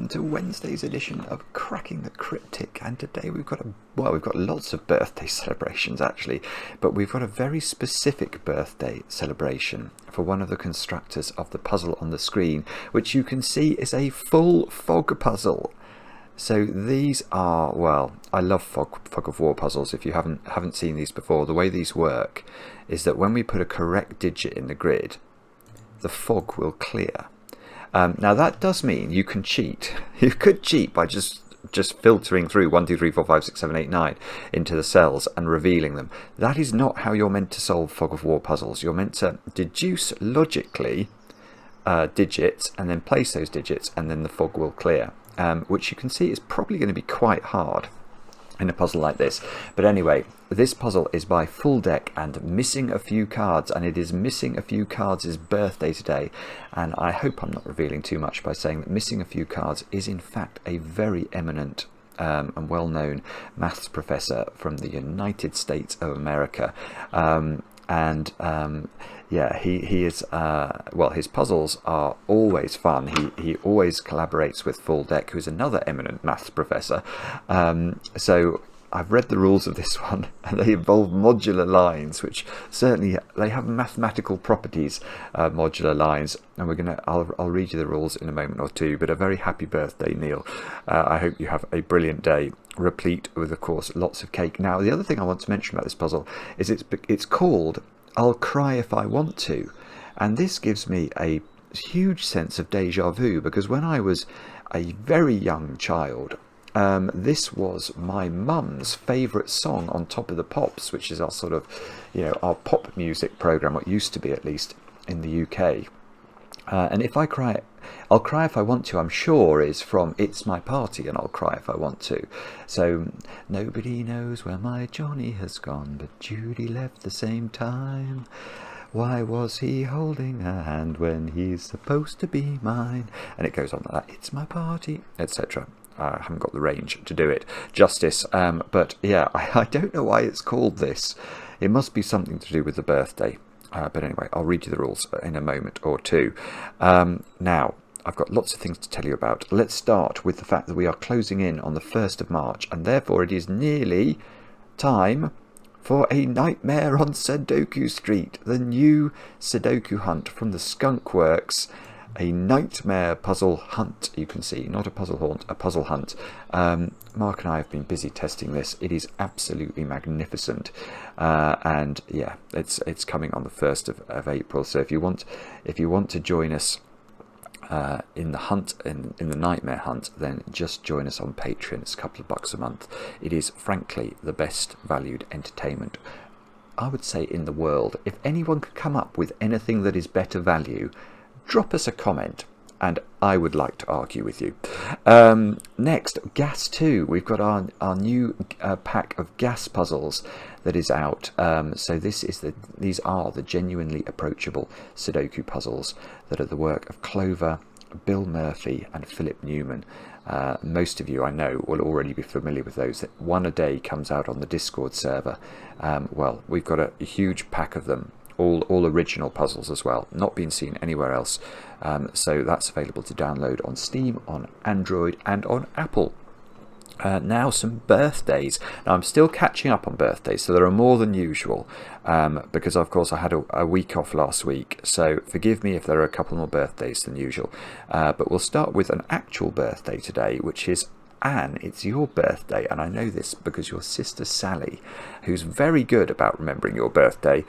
to Wednesday's edition of Cracking the Cryptic, and today we've got lots of birthday celebrations actually, but we've got a very specific birthday celebration for one of the constructors of the puzzle on the screen, which you can see is a full fog puzzle. So these are, well, I love fog of war puzzles. If you haven't seen these before, the way these work is that when we put a correct digit in the grid, the fog will clear. Now that does mean you can cheat. You could cheat by just filtering through 1, 2, 3, 4, 5, 6, 7, 8, 9 into the cells and revealing them. That is not how you're meant to solve fog of war puzzles. You're meant to deduce logically digits and then place those digits, and then the fog will clear. Which you can see is probably going to be quite hard in a puzzle like this. But anyway, this puzzle is by Full Deck and Missing a Few Cards, and it is Missing a Few Cards' birthday today. And I hope I'm not revealing too much by saying that Missing a Few Cards is in fact a very eminent and well-known maths professor from the United States of America. Yeah, he is, well, his puzzles are always fun. He always collaborates with Full Deck, who's another eminent maths professor. So I've read the rules of this one, and they involve modular lines, which certainly, they have mathematical properties, modular lines. And I'll read you the rules in a moment or two, but a very happy birthday, Neil. I hope you have a brilliant day, replete with, of course, lots of cake. Now, the other thing I want to mention about this puzzle is it's called I'll Cry If I Want To, and this gives me a huge sense of deja vu, because when I was a very young child, this was my mum's favourite song on Top of the Pops, which is our sort of, our pop music programme, what used to be at least in the UK. And if I cry, I'll Cry If I Want To, I'm sure is from It's My Party and I'll Cry If I Want To. So, nobody knows where my Johnny has gone, but Judy left the same time. Why was he holding her hand when he's supposed to be mine? And it goes on like that, It's My Party, etc. I haven't got the range to do it justice, but yeah, I don't know why it's called this. It must be something to do with the birthday. But anyway, I'll read you the rules in a moment or two. Now, I've got lots of things to tell you about. Let's start with the fact that we are closing in on the 1st of March, and therefore it is nearly time for a Nightmare on Sudoku Street, the new Sudoku hunt from the Skunk Works. A nightmare puzzle hunt, you can see, not a puzzle haunt, a puzzle hunt. Mark and I have been busy testing this. It is absolutely magnificent, and yeah, it's coming on the 1st of April. So if you want to join us in the hunt, in the nightmare hunt, then just join us on Patreon. It's a couple of bucks a month. It is frankly the best valued entertainment, I would say, in the world. If anyone could come up with anything that is better value, drop us a comment and I would like to argue with you. Next, Gas 2. We've got our new pack of gas puzzles that is out. So these are the genuinely approachable Sudoku puzzles that are the work of Clover, Bill Murphy and Philip Newman. Most of you, I know, will already be familiar with those. One a day comes out on the Discord server. Well, we've got a huge pack of them. All original puzzles as well, not been seen anywhere else. So that's available to download on Steam, on Android and on Apple. Now some birthdays. Now I'm still catching up on birthdays, so there are more than usual, because of course I had a week off last week, so forgive me if there are a couple more birthdays than usual. But we'll start with an actual birthday today, which is Anne. It's your birthday, and I know this because your sister Sally, who's very good about remembering your birthday,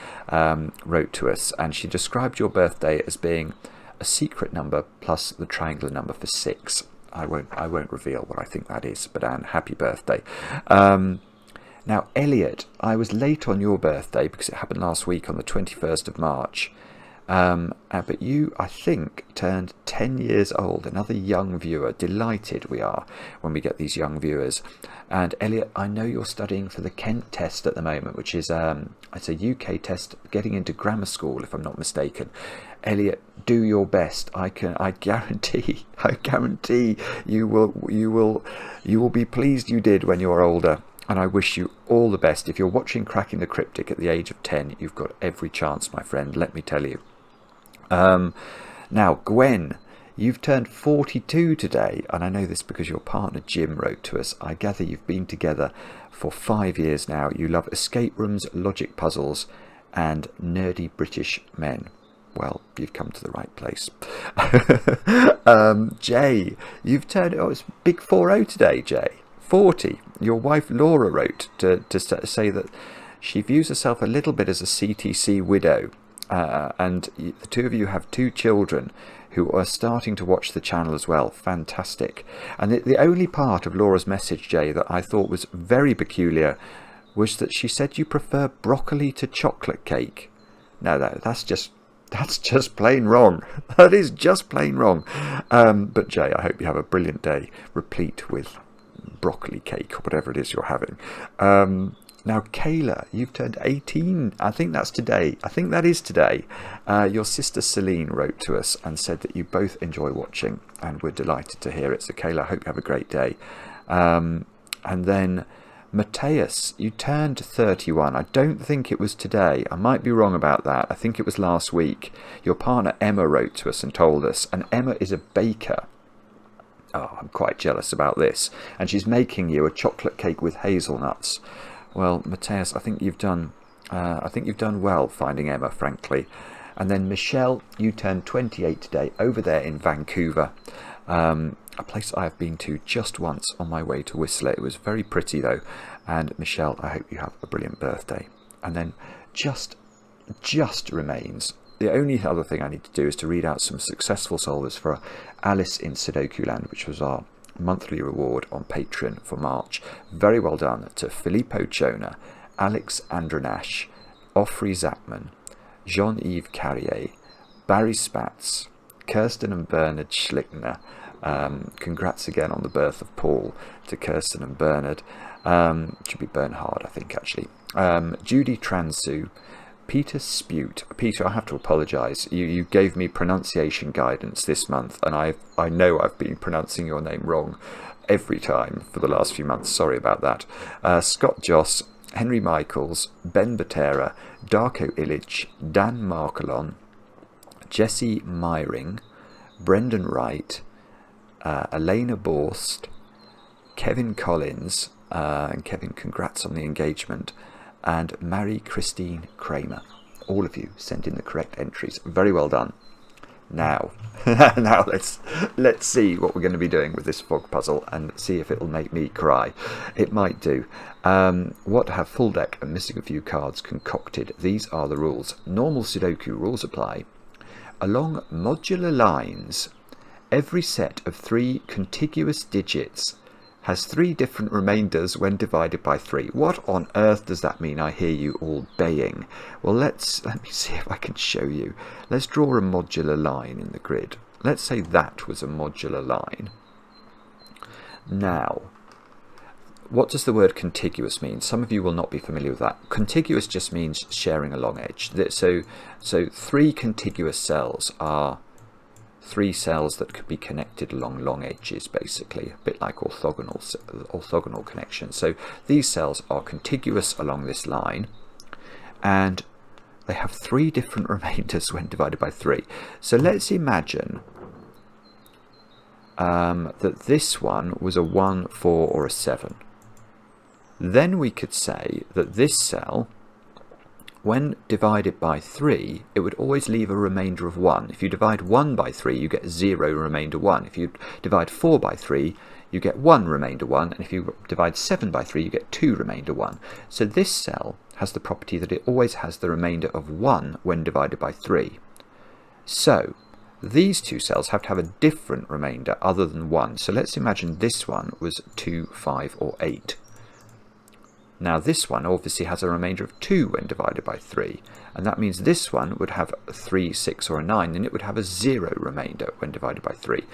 wrote to us, and she described your birthday as being a secret number plus the triangular number for 6. I won't reveal what I think that is, but Anne, happy birthday. Now, Elliot, I was late on your birthday because it happened last week on the 21st of March. But you, I think, turned 10 years old. Another young viewer. Delighted we are when we get these young viewers. And Elliot, I know you're studying for the Kent test at the moment, which is it's a UK test getting into grammar school, if I'm not mistaken. Elliot, do your best. I guarantee you will be pleased you did when you're older. And I wish you all the best. If you're watching Cracking the Cryptic at the age of 10, you've got every chance, my friend, let me tell you. Now, Gwen, You've turned 42 today, and I know this because your partner Jim wrote to us. I gather you've been together for 5 years now. You love escape rooms, logic puzzles, and nerdy British men. Well, you've come to the right place. Jay, you've turned... Oh, it's big 40 today, Jay. 40. Your wife Laura wrote to say that she views herself a little bit as a CTC widow. And the two of you have 2 children who are starting to watch the channel as well. Fantastic. And the only part of Laura's message, Jay, that I thought was very peculiar was that she said you prefer broccoli to chocolate cake. No, that's just plain wrong. That is just plain wrong. But Jay, I hope you have a brilliant day, replete with broccoli cake or whatever it is you're having. Now, Kayla, you've turned 18. I think that's today. I think that is today. Your sister Celine wrote to us and said that you both enjoy watching, and we're delighted to hear it. So, Kayla, I hope you have a great day. And then Mateus, you turned 31. I don't think it was today. I might be wrong about that. I think it was last week. Your partner Emma wrote to us and told us, and Emma is a baker. Oh, I'm quite jealous about this. And she's making you a chocolate cake with hazelnuts. Well, Mateus, I think you've done well finding Emma, frankly. And then Michelle, you turned 28 today, over there in Vancouver, a place I have been to just once on my way to Whistler. It was very pretty though. And Michelle, I hope you have a brilliant birthday. And then just remains, the only other thing I need to do is to read out some successful solvers for Alice in Sudoku Land, which was our monthly reward on Patreon for March. Very well done to Filippo Chona, Alex Andranash, Offrey Zachman, Jean-Yves Carrier, Barry Spatz, Kirsten and Bernard Schlickner. Congrats again on the birth of Paul to Kirsten and Bernard. Should be Bernhard, I think, actually. Judy Transu, Peter Spute. Peter, I have to apologise. You gave me pronunciation guidance this month, and I know I've been pronouncing your name wrong every time for the last few months. Sorry about that. Scott Joss, Henry Michaels, Ben Batera, Darko Illich, Dan Markelon, Jesse Myring, Brendan Wright, Elena Borst, Kevin Collins, and Kevin, congrats on the engagement, and Mary Christine Kramer. All of you sent in the correct entries. Very well done. Now let's see what we're going to be doing with this fog puzzle and see if it'll make me cry. It might do. What have full deck and missing a few cards concocted? These are the rules. Normal Sudoku rules apply. Along modular lines, every set of 3 contiguous digits has 3 different remainders when divided by 3. What on earth does that mean? I hear you all baying. Well, let me see if I can show you. Let's draw a modular line in the grid. Let's say that was a modular line. Now, what does the word contiguous mean? Some of you will not be familiar with that. Contiguous just means sharing a long edge. So 3 contiguous cells are 3 cells that could be connected along long edges, basically, a bit like orthogonal connections. So these cells are contiguous along this line, and they have 3 different remainders when divided by 3. So let's imagine that this one was a 1, 4, or a 7. Then we could say that this cell, when divided by 3, it would always leave a remainder of 1. If you divide 1 by 3, you get 0 remainder 1. If you divide 4 by 3, you get 1 remainder 1. And if you divide 7 by 3, you get 2 remainder 1. So this cell has the property that it always has the remainder of 1 when divided by 3. So these 2 cells have to have a different remainder other than 1. So let's imagine this one was 2, 5, or 8. Now this one obviously has a remainder of 2 when divided by 3, and that means this one would have a 3, 6, or a 9, and it would have a 0 remainder when divided by 3.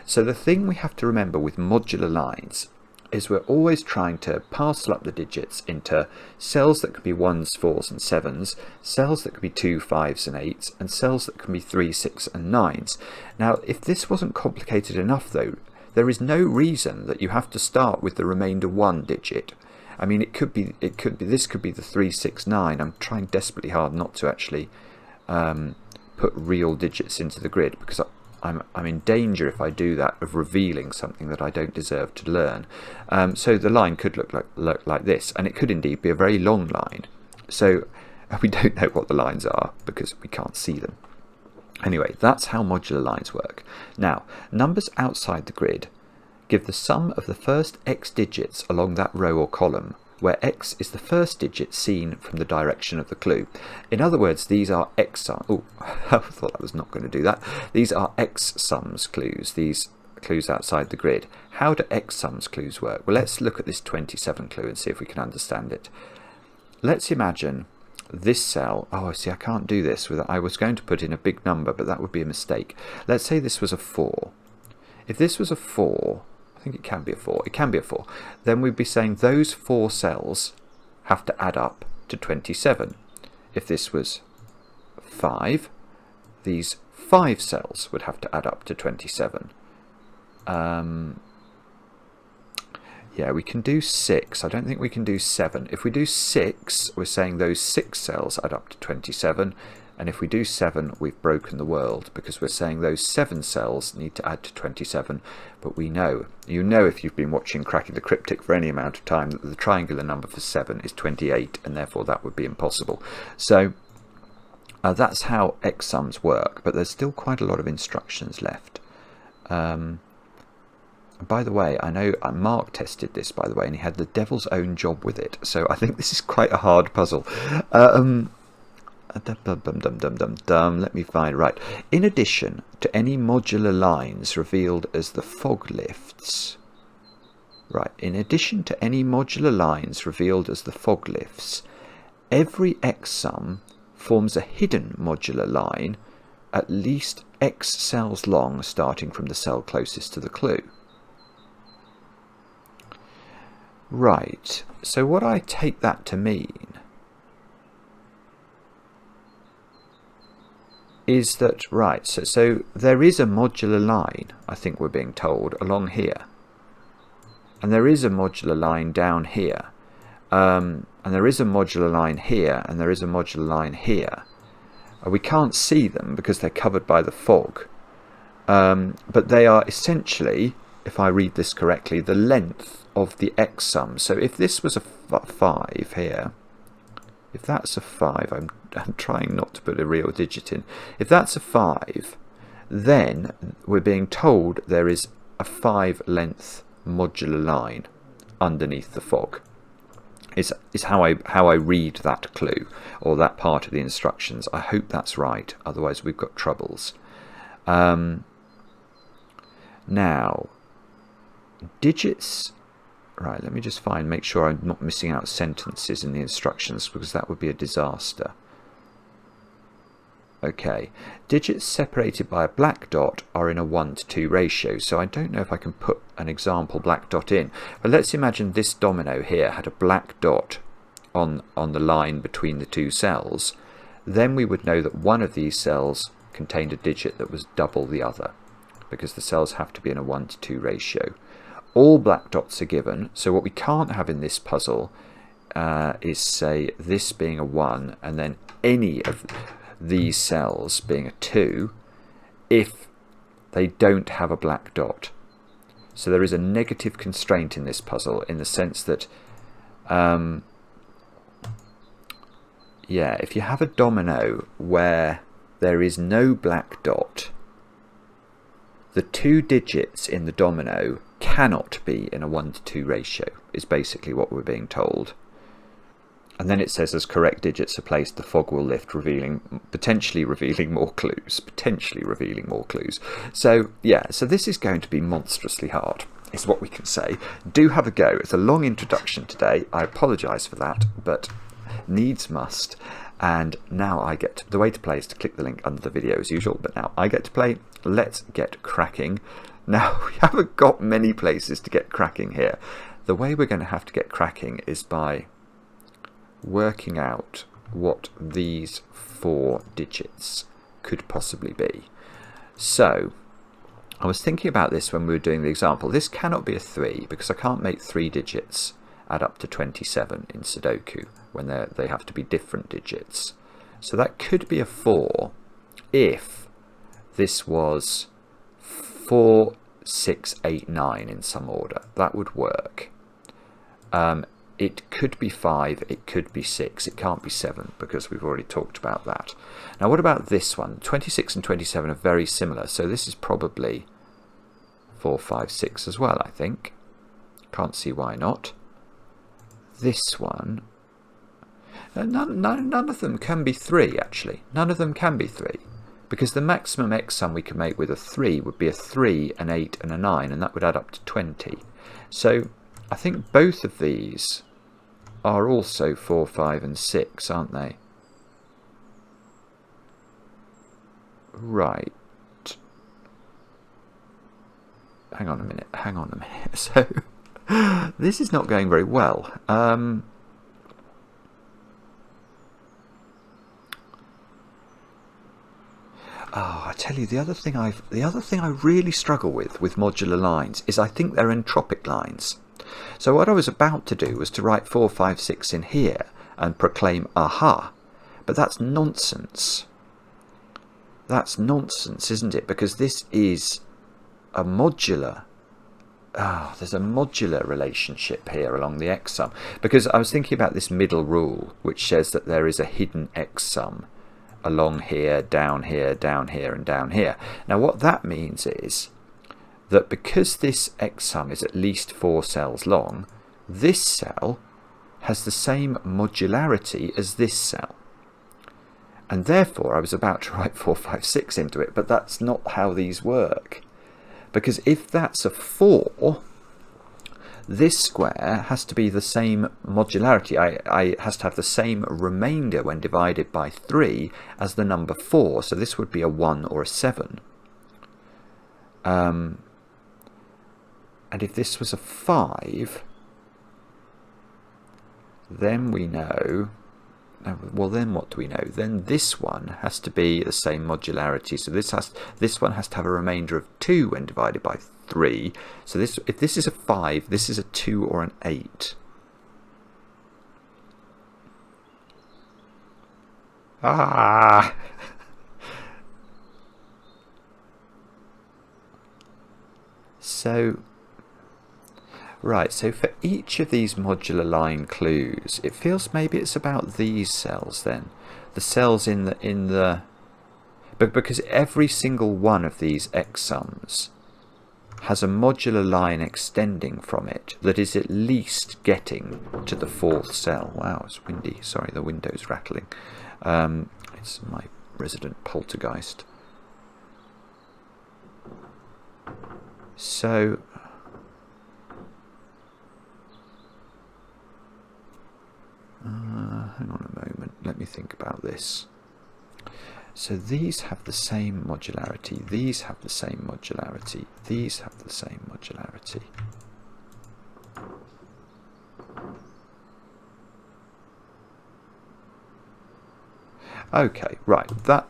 So the thing we have to remember with modular lines is we're always trying to parcel up the digits into cells that could be 1s, 4s, and 7s, cells that could be 2, 5s, and 8s, and cells that can be 3, 6, and 9s. Now, if this wasn't complicated enough, though, there is no reason that you have to start with the remainder 1 digit. I mean, this could be the 3, 6, 9. I'm trying desperately hard not to actually put real digits into the grid, because I'm in danger if I do that of revealing something that I don't deserve to learn. So the line could look like this, and it could indeed be a very long line. So we don't know what the lines are because we can't see them. Anyway, that's how modular lines work. Now, numbers outside the grid give the sum of the first x digits along that row or column, where x is the first digit seen from the direction of the clue. In other words, these are x sums. Oh, I thought I was not going to do that. These are x sums clues, these clues outside the grid. How do x sums clues work? Well, let's look at this 27 clue and see if we can understand it. Let's imagine this cell. Oh, see, I can't do this. I was going to put in a big number, but that would be a mistake. Let's say this was a 4. If this was a 4, I think it can be a 4. It can be a 4. Then we'd be saying those 4 cells have to add up to 27. If this was 5, these 5 cells would have to add up to 27. Yeah, we can do 6. I don't think we can do 7. If we do 6, we're saying those 6 cells add up to 27. And if we do 7, we've broken the world, because we're saying those 7 cells need to add to 27. But we know, you know if you've been watching Cracking the Cryptic for any amount of time, that the triangular number for 7 is 28, and therefore that would be impossible. So that's how x sums work, but there's still quite a lot of instructions left. By the way, I know Mark tested this, by the way, and he had the devil's own job with it. So I think this is quite a hard puzzle. Let me find, right. In addition to any modular lines revealed as the fog lifts, right, in addition to any modular lines revealed as the fog lifts, every x sum forms a hidden modular line at least x cells long, starting from the cell closest to the clue. Right, so what I take that to mean is that, right, so there is a modular line, I think we're being told, along here. And there is a modular line down here. And there is a modular line here, and there is a modular line here. We can't see them because they're covered by the fog. But they are essentially, if I read this correctly, the length of the x sum. So if this was a 5 here, if that's a 5, I'm trying not to put a real digit in. If that's a 5, then we're being told there is a 5 length modular line underneath the fog. Is how I read that clue, or that part of the instructions. I hope that's right, otherwise we've got troubles. Now, digits. Right, let me just make sure I'm not missing out sentences in the instructions, because that would be a disaster. Okay, digits separated by a black dot are in a 1:2 ratio, so I don't know if I can put an example black dot in. But let's imagine this domino here had a black dot on the line between the 2 cells. Then we would know that one of these cells contained a digit that was double the other, because the cells have to be in a 1:2 ratio. All black dots are given, so what we can't have in this puzzle is, say, this being a 1 and then any of these cells being a 2 if they don't have a black dot. So there is a negative constraint in this puzzle, in the sense that yeah, if you have a domino where there is no black dot, the 2 digits in the domino cannot be in a 1:2 ratio, is basically what we're being told. And then it says, as correct digits are placed, the fog will lift, potentially revealing more clues. So yeah, so this is going to be monstrously hard, is what we can say. Do have a go. It's a long introduction today. I apologise for that, but needs must. And now the way to play is to click the link under the video as usual, but now I get to play. Let's get cracking. Now, we haven't got many places to get cracking here. The way we're going to have to get cracking is by working out what these 4 digits could possibly be. So, I was thinking about this when we were doing the example. This cannot be a 3, because I can't make 3 digits add up to 27 in Sudoku when they have to be different digits. So that could be a 4 if this was 4, 6, 8, 9 in some order. That would work. It could be 5, it could be 6, it can't be 7 because we've already talked about that. Now what about this one? 26 and 27 are very similar, so this is probably 4, 5, 6 as well, I think. Can't see why not. This one, none of them can be 3 actually. None of them can be 3. Because the maximum x sum we can make with a 3 would be a 3, an 8 and a 9, and that would add up to 20. So I think both of these are also 4, 5 and 6, aren't they? Right. Hang on a minute. So this is not going very well. Oh, I tell you, the other thing I really struggle with modular lines is I think they're entropic lines. So what I was about to do was to write 4, 5, 6 in here and proclaim aha, but that's nonsense. That's nonsense, isn't it? Because this is a modular. There's a modular relationship here along the x sum. Because I was thinking about this middle rule, which says that there is a hidden x sum along here, down here, down here, and down here. Now what that means is that because this x sum is at least 4 cells long, this cell has the same modularity as this cell. And therefore I was about to write 4, 5, 6 into it, but that's not how these work. Because if that's a 4, this square has to be the same modularity. I has to have the same remainder when divided by 3 as the number 4. So this would be a 1 or a 7. And if this was a 5, then we know, well then what do we know? Then this one has to be the same modularity. So this one has to have a remainder of 2 when divided by 3. So if this is a 5, this is a 2 or an 8. Ah! So, right, so for each of these modular line clues, it feels maybe it's about these cells then. The cells in the but because every single one of these x sums has a modular line extending from it that is at least getting to the 4th cell. Wow, it's windy. Sorry, the window's rattling. It's my resident poltergeist. So hang on a moment, let me think about this. So these have the same modularity, these have the same modularity, these have the same modularity. Okay, right, that...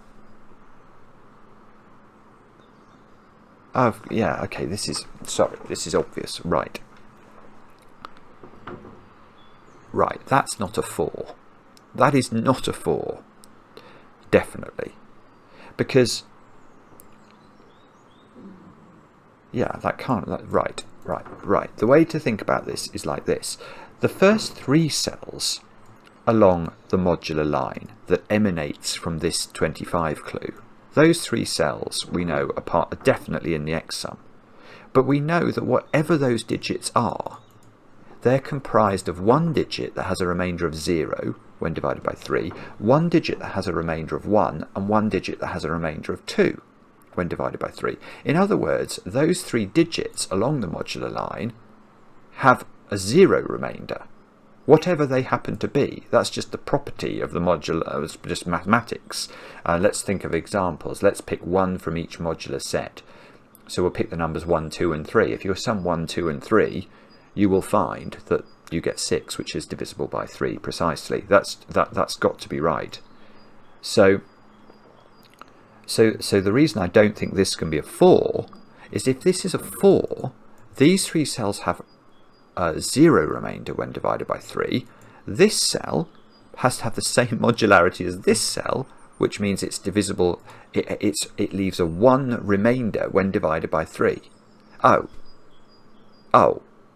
Oh, yeah, okay, this is... Sorry, this is obvious, right. Right, that's not a 4. That is not a 4. Definitely. Because... Yeah, that can't... Right. The way to think about this is like this. The first 3 cells along the modular line that emanates from this 25 clue, those 3 cells we know are definitely in the x sum. But we know that whatever those digits are, they're comprised of 1 digit that has a remainder of 0 when divided by 3, 1 digit that has a remainder of 1, and 1 digit that has a remainder of 2 when divided by 3. In other words, those 3 digits along the modular line have a 0 remainder. Whatever they happen to be, that's just the property of the modular, just mathematics. Let's think of examples. Let's pick 1 from each modular set. So we'll pick the numbers 1, 2 and 3. If you sum 1, 2 and 3, you will find that you get 6, which is divisible by 3 precisely. That's got to be right. So the reason I don't think this can be a 4 is if this is a 4, these 3 cells have a 0 remainder when divided by 3. This cell has to have the same modularity as this cell which means it's divisible. It leaves a 1 remainder when divided by 3. Oh,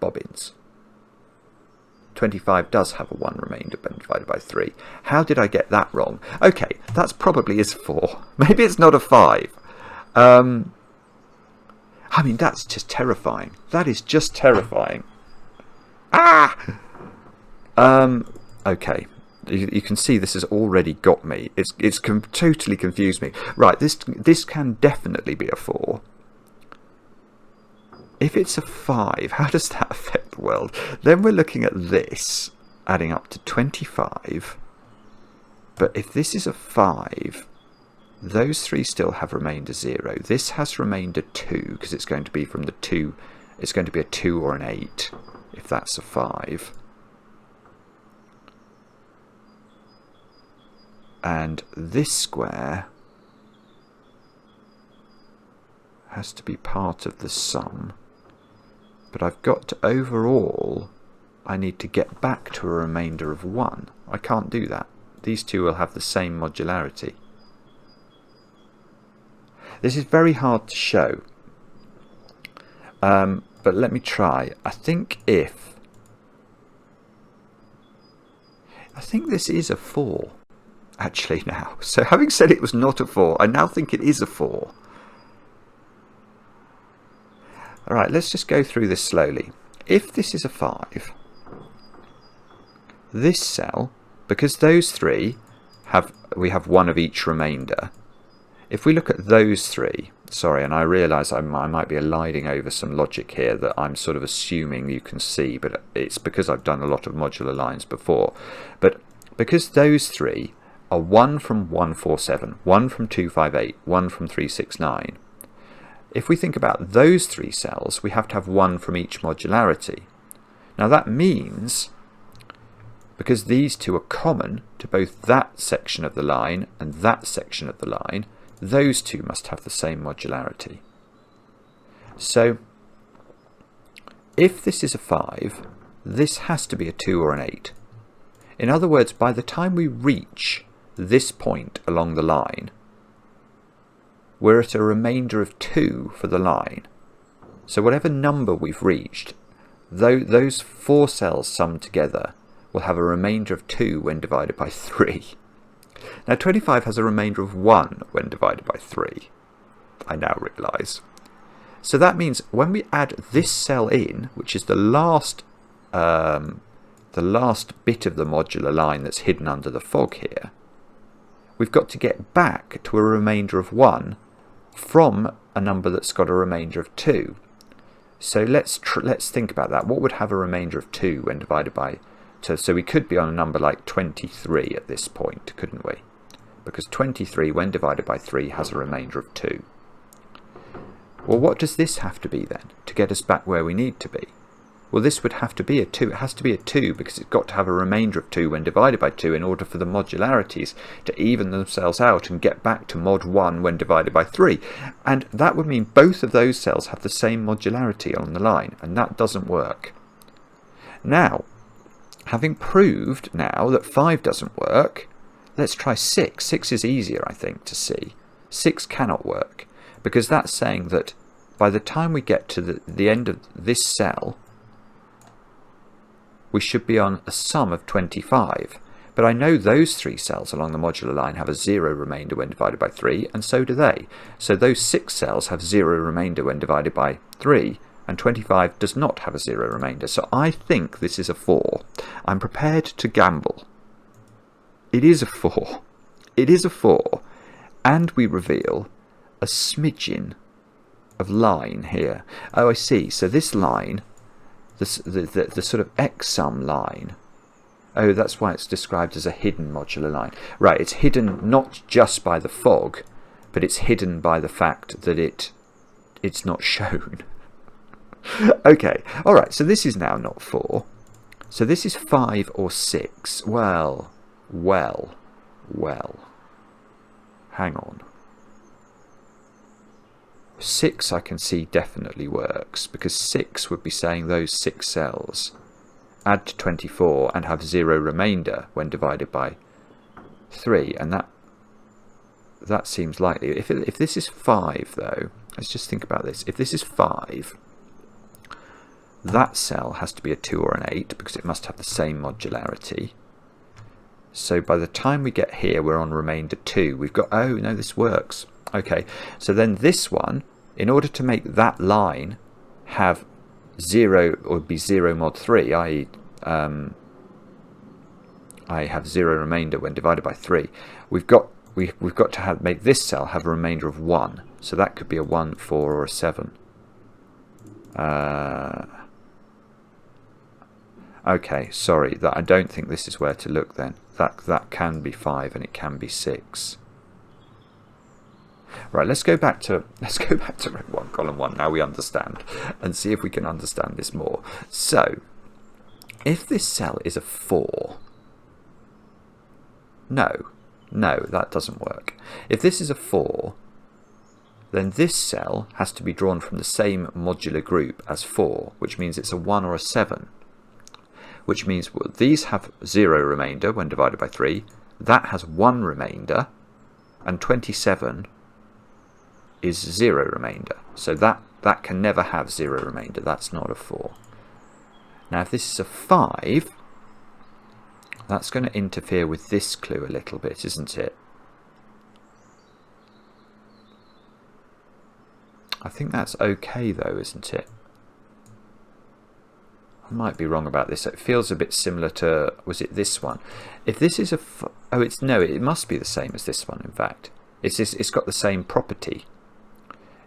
bobbins. 25 does have a 1 remainder when divided by 3. How did I get that wrong? Okay, that's probably is 4. Maybe it's not a 5. I mean, that's just terrifying. That is just terrifying. Okay. You can see this has already got me. It's totally confused me. Right, this can definitely be a 4. If it's a 5, how does that affect the world? Then we're looking at this, adding up to 25. But if this is a 5, those 3 still have remainder 0. This has remainder 2, because it's going to be from the 2. It's going to be a 2 or an 8, if that's a 5. And this square has to be part of the sum. But I've got to, overall, I need to get back to a remainder of 1. I can't do that. These two will have the same modularity. This is very hard to show. But let me try. I think this is a 4. Actually now. So having said it was not a 4, I now think it is a 4. Alright, let's just go through this slowly. If this is a 5, this cell, because those 3 we have 1 of each remainder. If we look at those 3, sorry, and I realise I might be eliding over some logic here that I'm sort of assuming you can see, but it's because I've done a lot of modular lines before. But because those 3 are 1 from 147, 1 from 258, 1 from 369. If we think about those 3 cells, we have to have 1 from each modularity. Now that means, because these two are common to both that section of the line and that section of the line, those two must have the same modularity. So if this is a 5, this has to be a 2 or an 8. In other words, by the time we reach this point along the line, we're at a remainder of 2 for the line. So whatever number we've reached, those 4 cells summed together will have a remainder of 2 when divided by 3. Now 25 has a remainder of 1 when divided by 3, I now realise. So that means when we add this cell in, which is the last bit of the modular line that's hidden under the fog here, we've got to get back to a remainder of 1 from a number that's got a remainder of 2. So let's think about that. What would have a remainder of 2 when divided by 2? So we could be on a number like 23 at this point, couldn't we? Because 23 when divided by 3 has a remainder of 2. Well, what does this have to be then to get us back where we need to be? Well, this would have to be a 2. It has to be a 2 because it's got to have a remainder of 2 when divided by 2 in order for the modularities to even themselves out and get back to mod 1 when divided by 3. And that would mean both of those cells have the same modularity on the line, and that doesn't work. Now, having proved now that 5 doesn't work, let's try 6. 6 is easier, I think, to see. 6 cannot work because that's saying that by the time we get to the end of this cell, we should be on a sum of 25. But I know those 3 cells along the modular line have a 0 remainder when divided by 3, and so do they. So those 6 cells have 0 remainder when divided by 3, and 25 does not have a 0 remainder. So I think this is a 4. I'm prepared to gamble. It is a 4. It is a 4. And we reveal a smidgen of line here. Oh, I see. So this line, the sort of x-sum line, oh, that's why it's described as a hidden modular line. Right, it's hidden not just by the fog, but it's hidden by the fact that it's not shown. Okay, alright, so this is now not 4. So this is 5 or 6. Well. Hang on. 6 I can see definitely works, because 6 would be saying those 6 cells add to 24 and have 0 remainder when divided by 3, and that that seems likely. If this is 5, though, let's just think about this. If this is 5, that cell has to be a 2 or an 8 because it must have the same modularity. So by the time we get here, we're on remainder 2. We've got, oh, no, this works. Okay, so then this one, in order to make that line have 0 or be 0 mod 3, i.e. I have 0 remainder when divided by 3, we've got to make this cell have a remainder of 1. So that could be a 1, 4, or a 7. Okay, sorry, I don't think this is where to look then. That can be 5 and it can be 6. Right, let's go back to row 1, column 1. Now we understand, and see if we can understand this more. So, if this cell is a 4, no, that doesn't work. If this is a 4, then this cell has to be drawn from the same modular group as 4, which means it's a 1 or a 7. Which means these have 0 remainder when divided by 3, that has 1 remainder, and 27 is 0 remainder. So that can never have 0 remainder, that's not a 4. Now if this is a 5, that's going to interfere with this clue a little bit, isn't it? I think that's okay though, isn't it? I might be wrong about this. It feels a bit similar to, was it this one? If this is a, oh, it's, no, it must be the same as this one, in fact. It's got the same property,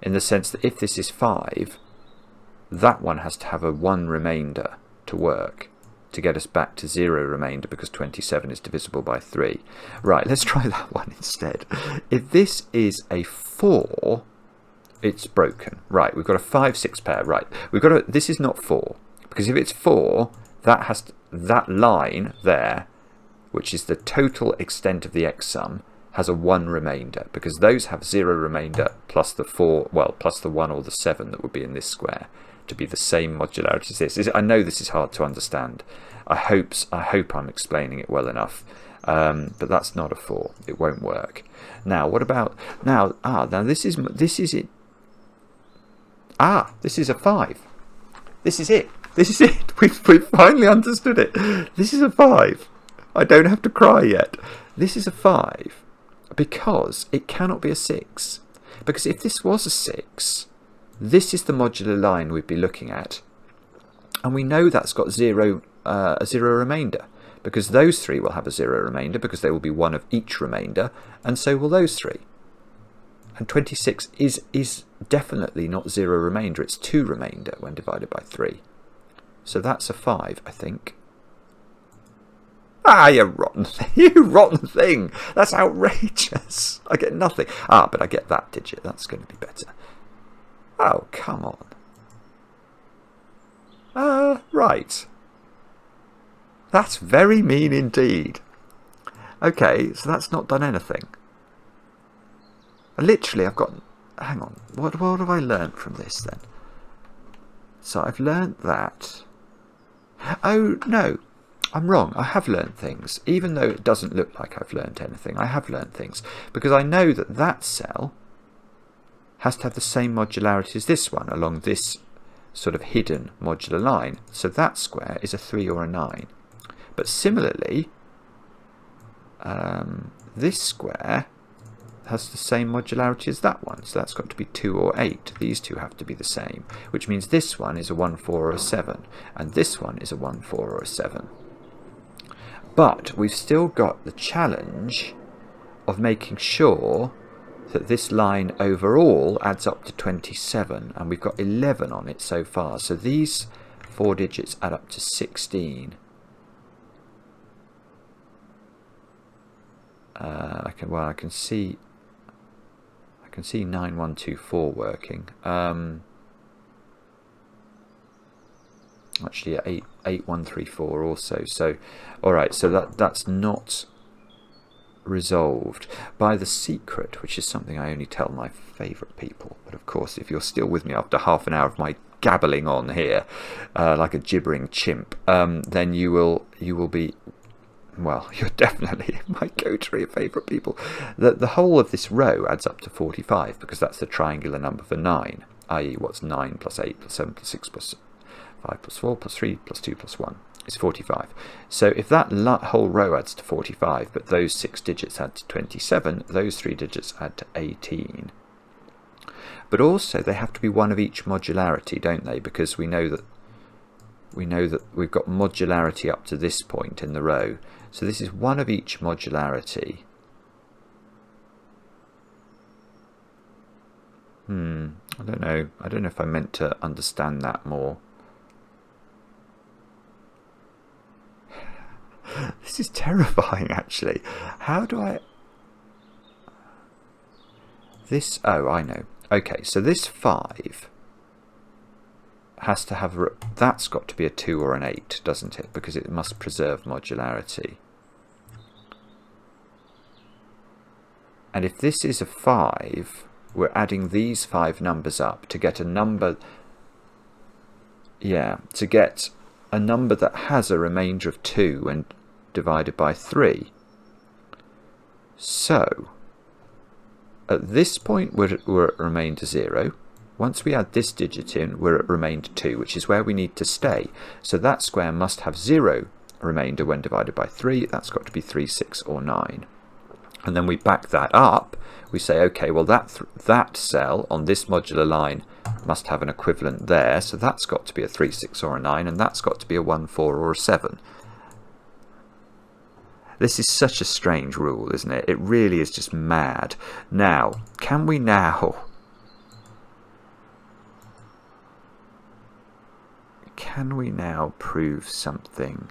in the sense that if this is 5, that one has to have a 1 remainder to work, to get us back to 0 remainder, because 27 is divisible by 3. Right, let's try that one instead. If this is a 4, it's broken. Right, we've got a 5, 6 pair. Right, this is not 4, because if it's 4, that line there, which is the total extent of the x sum, has a 1 remainder, because those have 0 remainder plus the 4, well, plus the 1 or the 7 that would be in this square, to be the same modularity as this. I know this is hard to understand. I hope I'm explaining it well enough. But that's not a 4. It won't work. Now, what about now? Now this is it. This is a 5. This is it. This is it. We've finally understood it. This is a 5. I don't have to cry yet. This is a 5 because it cannot be a 6. Because if this was a 6, this is the modular line we'd be looking at, and we know that's got a 0 remainder, because those 3 will have a 0 remainder, because they will be 1 of each remainder, and so will those 3. And 26 is definitely not 0 remainder, it's 2 remainder when divided by 3. So that's a 5, I think. You rotten thing. You rotten thing. That's outrageous. I get nothing. But I get that digit. That's going to be better. Oh, come on. Right. That's very mean indeed. Okay, so that's not done anything. Literally, I've got... Hang on. What have I learnt from this then? So I've learnt that... Oh, no. I'm wrong. I have learnt things. Even though it doesn't look like I've learnt anything, I have learnt things. Because I know that that cell has to have the same modularity as this one along this sort of hidden modular line. So that square is a 3 or a 9. But similarly, this square has the same modularity as that one. So that's got to be 2 or 8. These two have to be the same, which means this one is a 1, 4 or a 7. And this one is a 1, 4 or a 7. But we've still got the challenge of making sure that this line overall adds up to 27, and we've got 11 on it so far. So these 4 digits add up to 16. I can see 9124 working. Actually, 8134 also. So, all right. So that's not resolved by the secret, which is something I only tell my favourite people. But of course, if you're still with me after half an hour of my gabbling on here, like a gibbering chimp, then you will be well, you're definitely my coterie of favourite people. The whole of this row adds up to 45 because that's the triangular number for 9, i.e. what's 9 plus 8 plus 7 plus 6 plus 5 plus 4 plus 3 plus 2 plus 1 is 45. So if that whole row adds to 45, but those 6 digits add to 27, those 3 digits add to 18. But also they have to be one of each modularity, don't they? Because we know that we've got modularity up to this point in the row. So this is one of each modularity. I don't know. I don't know if I meant to understand that more. This is terrifying, actually. How do I... This... Oh, I know. Okay, so this 5 has to have... That's got to be a 2 or an 8, doesn't it? Because it must preserve modularity. And if this is a 5, we're adding these 5 numbers up to get a number... Yeah, to get a number that has a remainder of 2 and divided by 3. So, at this point we're at remainder 0. Once we add this digit in, we're at remainder 2, which is where we need to stay. So that square must have 0 remainder when divided by 3. That's got to be 3, 6 or 9. And then we back that up. We say, okay, well that cell on this modular line must have an equivalent there. So that's got to be a 3, 6 or a 9. And that's got to be a 1, 4 or a 7. This is such a strange rule, isn't it? It really is just mad. Now, can we now prove something?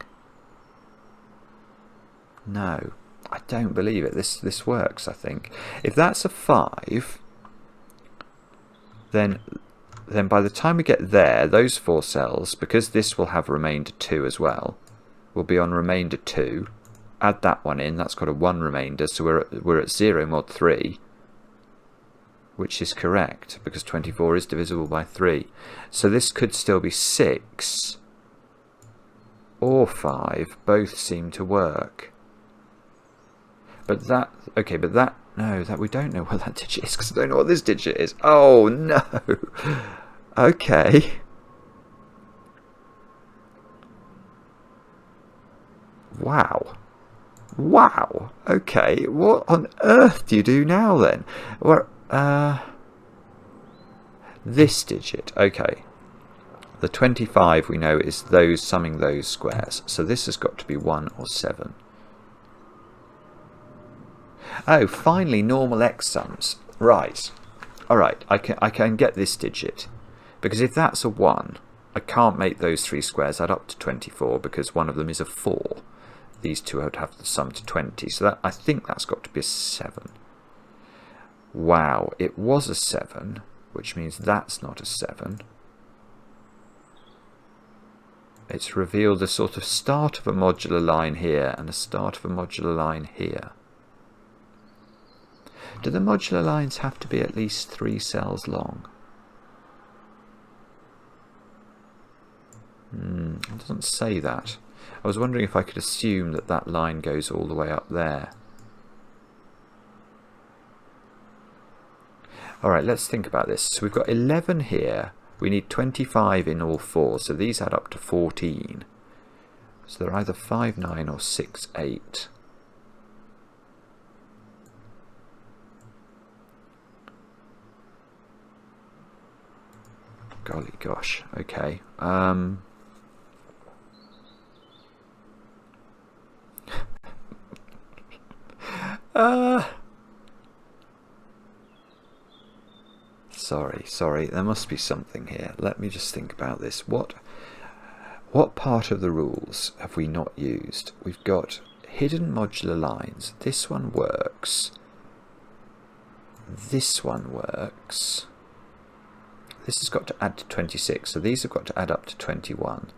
No, I don't believe it. This works, I think. If that's a 5, then by the time we get there, those 4 cells, because this will have remainder 2 as well, will be on remainder 2. Add that one in, that's got a 1 remainder, so we're at 0 mod 3, which is correct, because 24 is divisible by 3. So this could still be 6 or 5, both seem to work. But that, okay, but that, no, that we don't know what that digit is, because I don't know what this digit is. Oh, no. Okay. Wow. Wow. Okay. What on earth do you do now then? Well, this digit. Okay. The 25 we know is those summing those squares. So this has got to be 1 or 7. Oh, finally normal x sums. Right. All right. I can get this digit, because if that's a 1, I can't make those 3 squares add up to 24 because one of them is a 4. These two would have the sum to 20, so that, I think that's got to be a 7. Wow, it was a 7, which means that's not a 7. It's revealed a sort of start of a modular line here and a start of a modular line here. Do the modular lines have to be at least 3 cells long? It doesn't say that. I was wondering if I could assume that that line goes all the way up there. Alright, let's think about this. So we've got 11 here. We need 25 in all 4, so these add up to 14. So they're either 5, 9 or 6, 8. Golly gosh, okay. Sorry, there must be something here. Let me just think about this. What part of the rules have we not used? We've got hidden modular lines. This one works. This one works. This has got to add to 26, so these have got to add up to 21.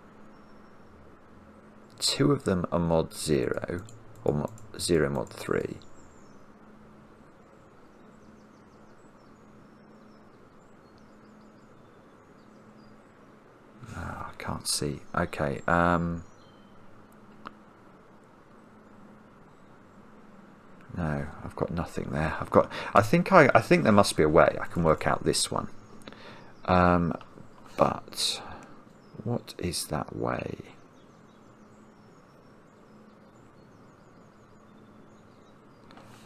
2 of them are mod 0, or 0 mod 3. Oh, I can't see. Okay. No, I've got nothing there. I think there must be a way I can work out this one. But what is that way?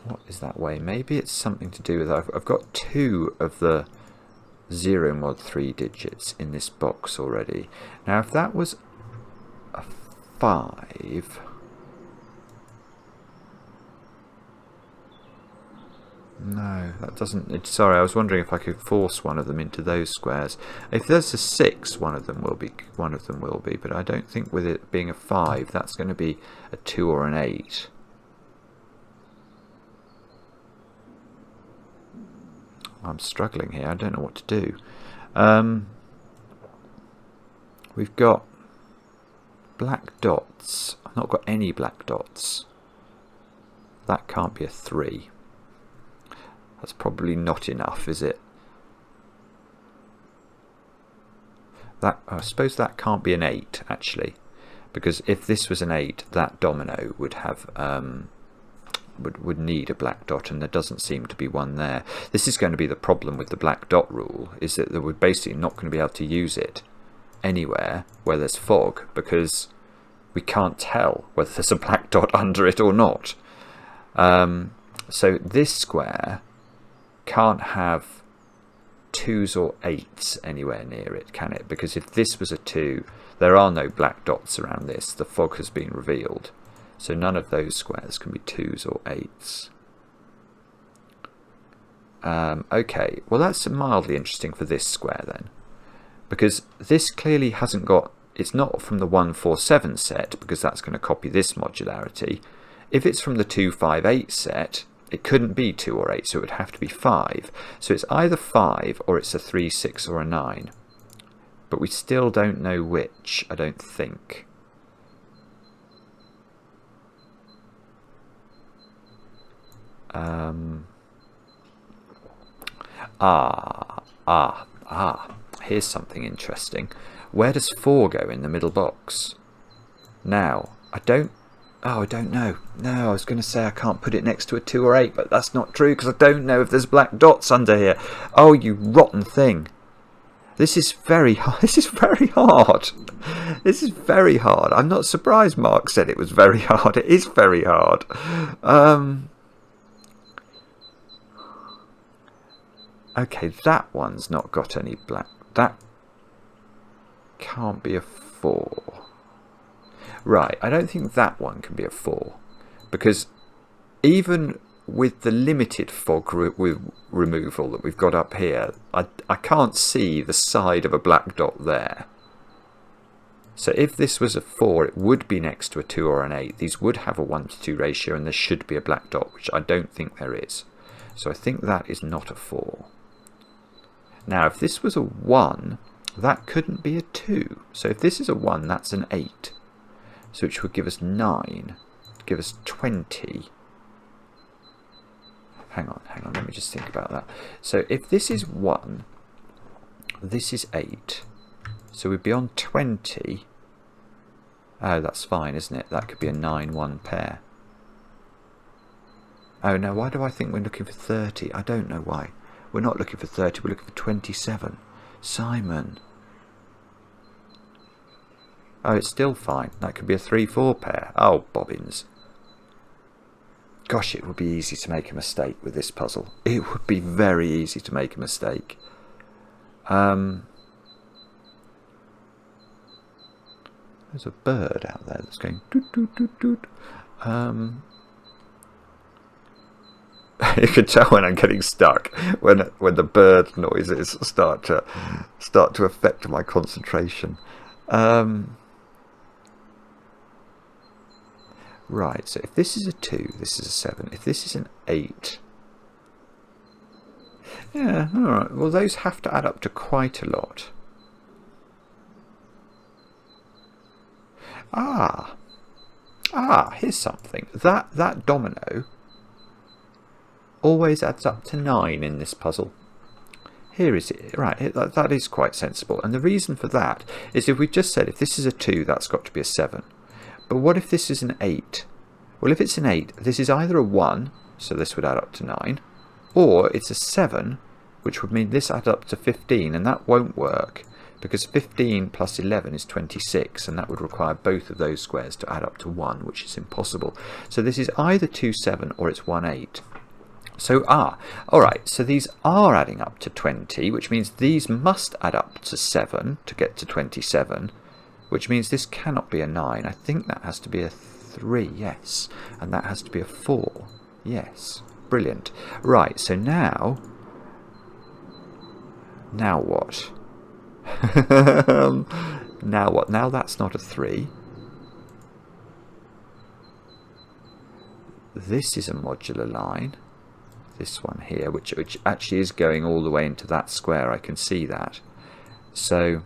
What is that way? Maybe it's something to do with... I've got 2 of the 0 mod 3 digits in this box already. Now, if that was a 5... No, that doesn't... Sorry, I was wondering if I could force one of them into those squares. If there's a 6, one of them will be, but I don't think with it being a 5, that's going to be a 2 or an 8. I'm struggling here. I don't know what to do. We've got black dots. I've not got any black dots. That can't be a 3. That's probably not enough, is it? That, I suppose that can't be an 8, actually. Because if this was an 8, that domino would have... would need a black dot, and there doesn't seem to be one there. This is going to be the problem with the black dot rule, is that we're basically not going to be able to use it anywhere where there's fog, because we can't tell whether there's a black dot under it or not. So this square can't have 2s or 8s anywhere near it, can it? Because if this was a 2, there are no black dots around this. The fog has been revealed. So none of those squares can be 2s or 8s. Okay, well that's mildly interesting for this square then. Because this clearly hasn't got... It's not from the 147 set, because that's going to copy this modularity. If it's from the 258 set, it couldn't be 2 or 8, so it would have to be 5. So it's either 5 or it's a 3, 6 or a 9. But we still don't know which, I don't think. Here's something interesting. Where does 4 go in the middle box? Now, I don't know. No, I was going to say I can't put it next to a 2 or 8, but that's not true, because I don't know if there's black dots under here. Oh, you rotten thing. This is very hard. This is very hard. This is very hard. I'm not surprised Mark said it was very hard. It is very hard. Okay, that one's not got any black. That can't be a 4. Right, I don't think that one can be a 4. Because even with the limited fog removal that we've got up here, I can't see the side of a black dot there. So if this was a 4, it would be next to a 2 or an 8. These would have a 1:2 ratio, and there should be a black dot, which I don't think there is. So I think that is not a 4. Now, if this was a 1, that couldn't be a 2. So if this is a 1, that's an 8. So which would give us 9, give us 20. Hang on, let me just think about that. So if this is 1, this is 8. So we'd be on 20. Oh, that's fine, isn't it? That could be a 9-1 pair. Oh no, why do I think we're looking for 30? I don't know why. We're not looking for 30, we're looking for 27. Simon. Oh, it's still fine. That could be a 3-4 pair. Oh, bobbins. Gosh, it would be easy to make a mistake with this puzzle. It would be very easy to make a mistake. There's a bird out there that's going doot doot doot doot. You can tell when I'm getting stuck when the bird noises start to affect my concentration. Right, so if this is a 2, this is a 7. If this is an 8... Yeah, alright. Well, those have to add up to quite a lot. Here's something. That domino always adds up to 9 in this puzzle. Here is it. Right, that is quite sensible. And the reason for that is if we just said if this is a 2, that's got to be a 7. But what if this is an 8? Well, if it's an 8, this is either a 1 so this would add up to 9. Or it's a 7, which would mean this adds up to 15, and that won't work, because 15 plus 11 is 26, and that would require both of those squares to add up to 1, which is impossible. So this is either 2, 7 or it's 1, 8. So, alright, so these are adding up to 20, which means these must add up to 7 to get to 27, which means this cannot be a 9. I think that has to be a 3, yes, and that has to be a 4, yes. Brilliant. Right, so now what? Now what? Now that's not a 3. This is a modular line. This one here, which actually is going all the way into that square. I can see that. So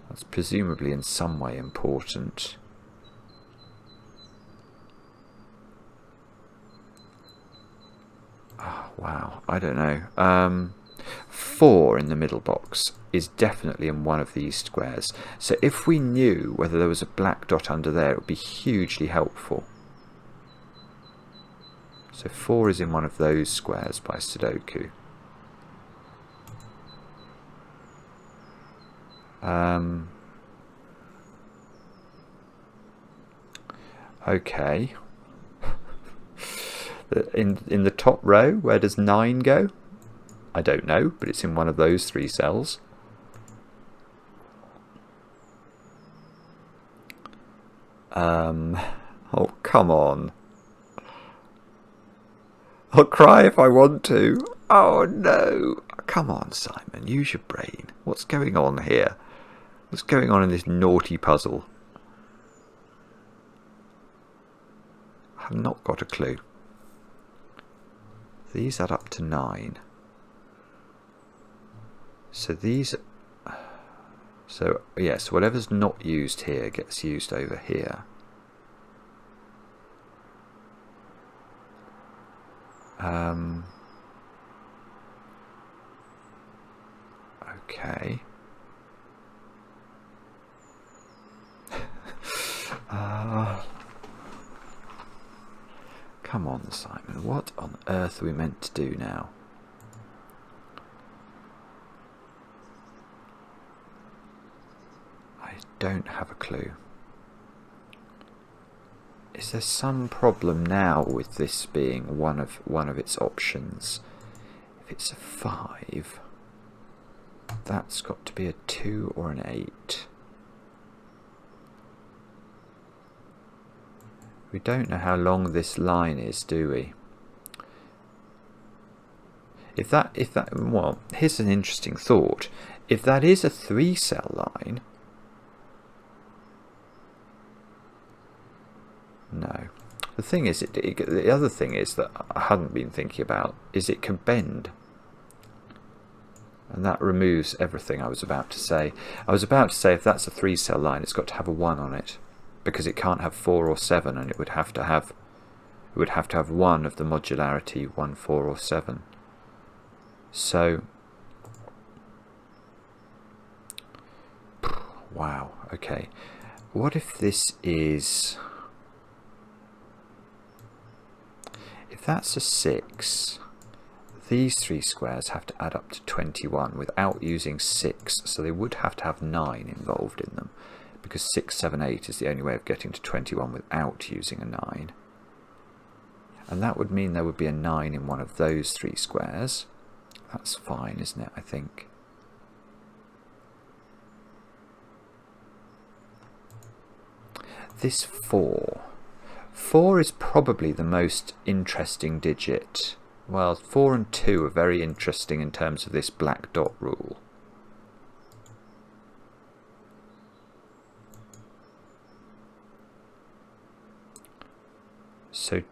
that's presumably in some way important. Oh, wow, I don't know. 4 in the middle box is definitely in one of these squares. So if we knew whether there was a black dot under there, it would be hugely helpful. So 4 is in one of those squares by Sudoku. Okay. In the top row, where does 9 go? I don't know, but it's in one of those 3 cells. Oh, come on. I'll cry if I want to. Oh, no. Come on, Simon, use your brain. What's going on here? What's going on in this naughty puzzle? I've not got a clue. These add up to 9. So these... So, yes, whatever's not used here gets used over here. Okay. Come on, Simon. What on earth are we meant to do now? I don't have a clue. Is there some problem now with this being one of its options? If it's a 5, that's got to be a 2 or an 8. We don't know how long this line is, do we? If that, well, here's an interesting thought. If that is a 3-cell line, no. The thing is, the other thing is that I hadn't been thinking about is it can bend. And that removes everything I was about to say. I was about to say if that's a 3-cell line, it's got to have a 1 on it, because it can't have 4 or 7, and it would have to have 1 of the modularity 1, 4, or 7. So, wow. Okay, what if this is? If that's a 6, these 3 squares have to add up to 21 without using 6, so they would have to have 9 involved in them, because 6, 7, 8 is the only way of getting to 21 without using a 9. And that would mean there would be a 9 in one of those 3 squares. That's fine, isn't it, I think? This 4. 4 is probably the most interesting digit. Well, 4 and 2 are very interesting in terms of this black dot rule. So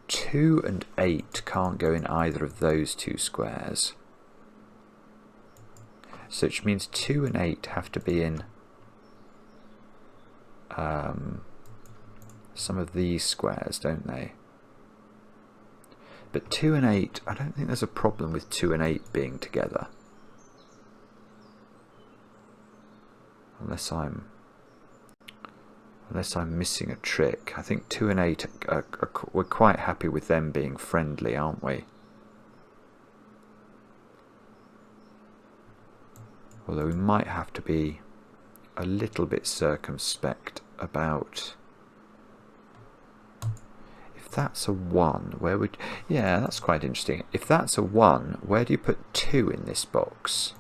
2 and 8 can't go in either of those 2 squares. So which means 2 and 8 have to be in some of these squares, don't they? But 2 and 8, I don't think there's a problem with 2 and 8 being together. Unless I'm missing a trick. I think 2 and 8, we're quite happy with them being friendly, aren't we? Although we might have to be a little bit circumspect about... If that's a 1, where would... Yeah, that's quite interesting. If that's a 1, where do you put 2 in this box?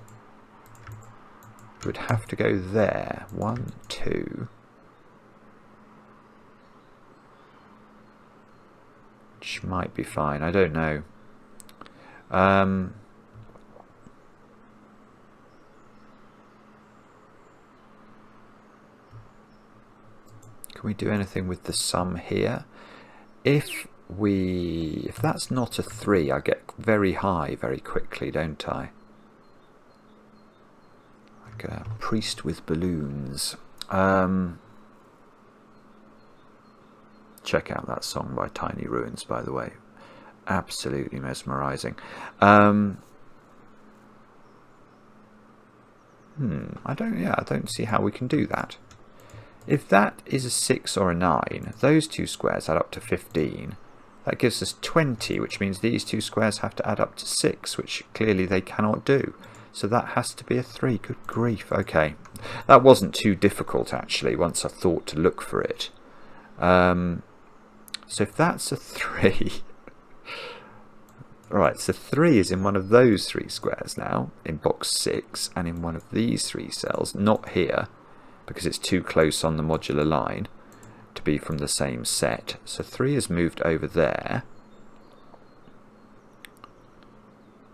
It would have to go there. 1, 2... Which might be fine, I don't know. Can we do anything with the sum here? If that's not a 3, I get very high very quickly, don't I? Like a priest with balloons. Check out that song by Tiny Ruins, by the way. Absolutely mesmerising. I don't see how we can do that. If that is a 6 or a 9, those two squares add up to 15. That gives us 20, which means these two squares have to add up to 6, which clearly they cannot do. So that has to be a 3. Good grief. Okay. That wasn't too difficult, actually, once I thought to look for it. So if that's a 3... Right, so 3 is in one of those 3 squares now, in box 6, and in one of these 3 cells, not here, because it's too close on the modular line to be from the same set. So 3 is moved over there.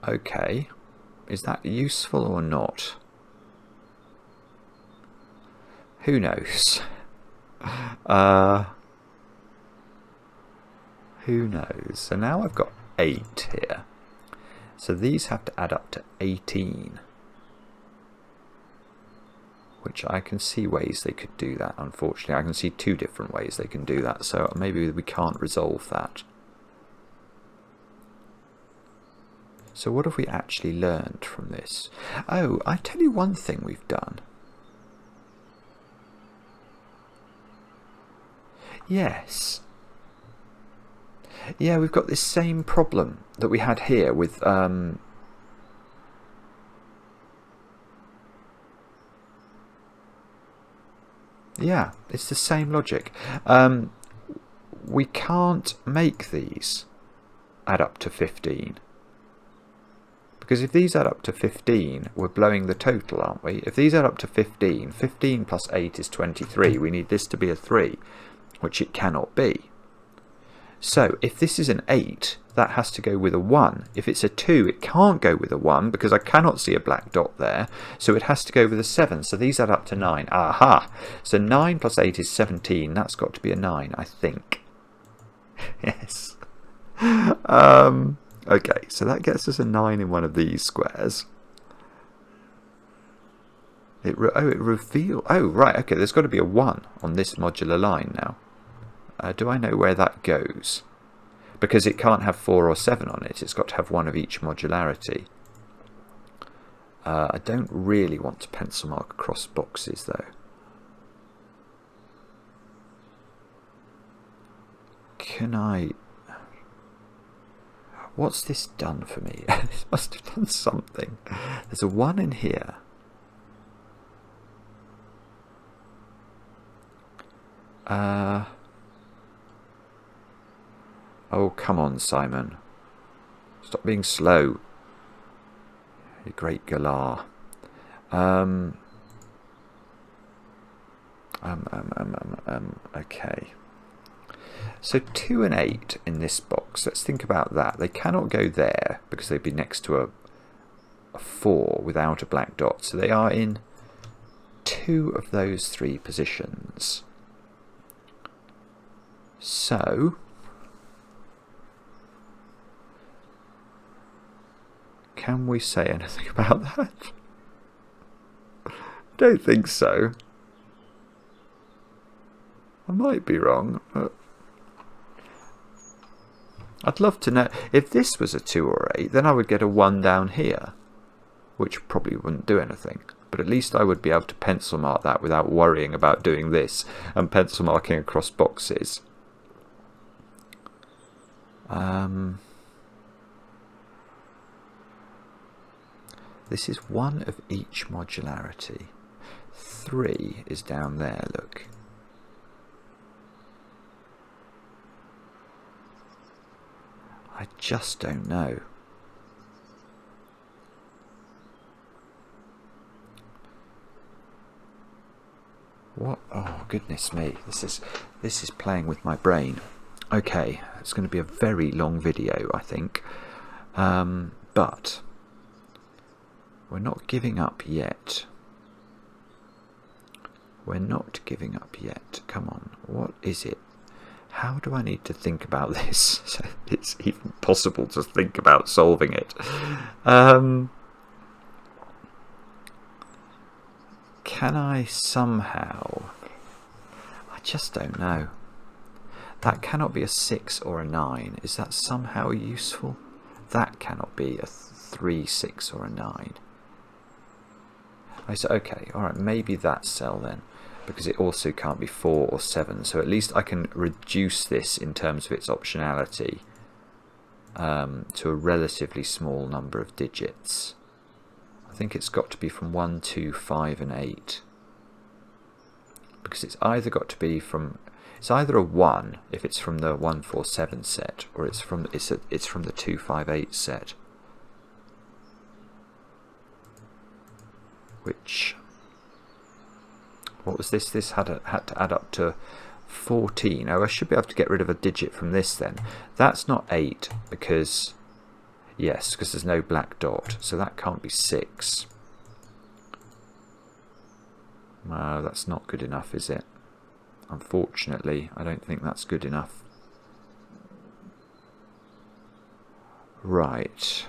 Okay, is that useful or not? Who knows? Who knows? So now I've got 8 here. So these have to add up to 18. Which I can see ways they could do that, unfortunately. I can see 2 different ways they can do that, so maybe we can't resolve that. So what have we actually learned from this? Oh, I tell you one thing we've done. Yes. Yeah, we've got this same problem that we had here with... yeah, it's the same logic. We can't make these add up to 15. Because if these add up to 15, we're blowing the total, aren't we? If these add up to 15, 15 plus 8 is 23. We need this to be a 3, which it cannot be. So if this is an 8, that has to go with a 1. If it's a 2, it can't go with a 1 because I cannot see a black dot there. So it has to go with a 7. So these add up to 9. Aha! So 9 plus 8 is 17. That's got to be a 9, I think. Yes. Okay, so that gets us a 9 in one of these squares. It reveals... Oh, right, okay, there's got to be a 1 on this modular line now. Do I know where that goes? Because it can't have 4 or 7 on it. It's got to have 1 of each modularity. I don't really want to pencil mark across boxes, though. Can I... What's this done for me? This must have done something. There's a 1 in here. Oh, come on, Simon. Stop being slow. You great galah. Okay. So 2 and 8 in this box. Let's think about that. They cannot go there because they'd be next to a 4 without a black dot. So they are in 2 of those 3 positions. So... can we say anything about that? Don't think so. I might be wrong, but I'd love to know. If this was a 2 or 8, then I would get a 1 down here, which probably wouldn't do anything. but at least I would be able to pencil mark that without worrying about doing this and pencil marking across boxes. This is one of each modularity. 3 is down there, look. I just don't know. What? Oh goodness me! This is playing with my brain. Okay, it's going to be a very long video, I think. But we're not giving up yet. We're not giving up yet. Come on, what is it? How do I need to think about this so it's even possible to think about solving it? Can I somehow... I just don't know. That cannot be a 6 or a 9. Is that somehow useful? That cannot be a 3, 6 or a 9. I said, okay, alright, maybe that cell then. Because it also can't be 4 or 7. So at least I can reduce this in terms of its optionality to a relatively small number of digits. I think it's got to be from 1, 2, 5 and 8. Because it's either got to be from... It's either a 1 if it's from the 1, 4, 7 set, or it's from the 2, 5, 8 set. Which... What was this? This had to add up to 14. Oh, I should be able to get rid of a digit from this then. That's not 8 because... Yes, because there's no black dot. So that can't be 6. No, that's not good enough, is it? Unfortunately, I don't think that's good enough. Right.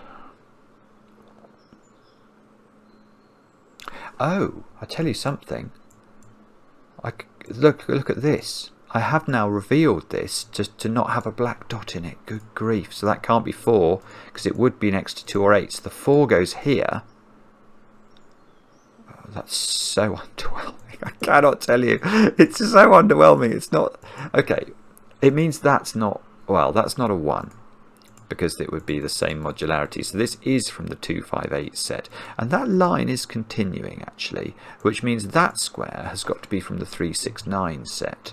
Oh, I tell you something. Look at this. I have now revealed this just to not have a black dot in it. Good grief. So that can't be 4 because it would be next to 2 or 8. So the 4 goes here. Oh, that's so underwhelming. I cannot tell you. It's so underwhelming. It's not... Okay. It means that's not... Well, that's not a 1 because it would be the same modularity. So this is from the 2, 5, 8 set. And that line is continuing actually, which means that square has got to be from the 3, 6, 9 set.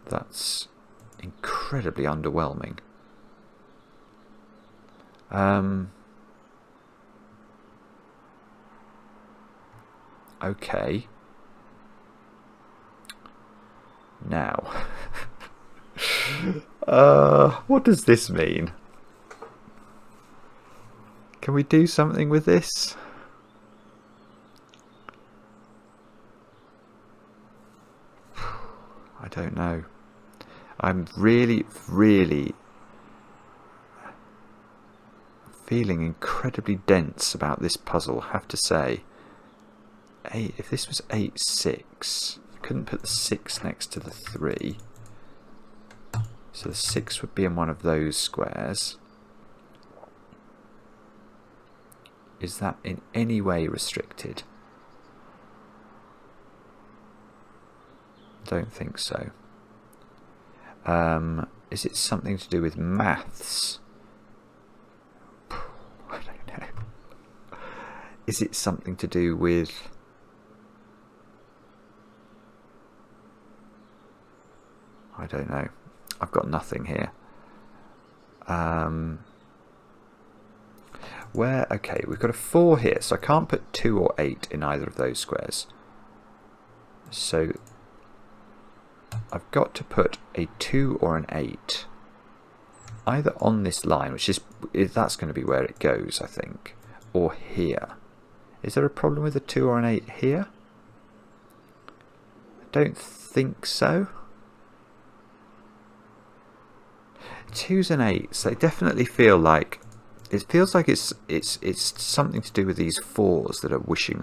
That's incredibly underwhelming. Okay. Now, what does this mean? Can we do something with this? I don't know. I'm really feeling incredibly dense about this puzzle, I have to say. If this was 8, 6, I couldn't put the 6 next to the 3. So the 6 would be in one of those squares. Is that in any way restricted? Don't think so. Is it something to do with maths? I don't know. Is it something to do with... I don't know. I've got nothing here. Okay, we've got a 4 here, so I can't put 2 or 8 in either of those squares. So I've got to put a 2 or an 8 either on this line, which is that's going to be where it goes, I think, or here. Is there a problem with a 2 or an 8 here? I don't think so. 2s and 8s, they definitely feel like it feels like it's something to do with these 4s that are wishing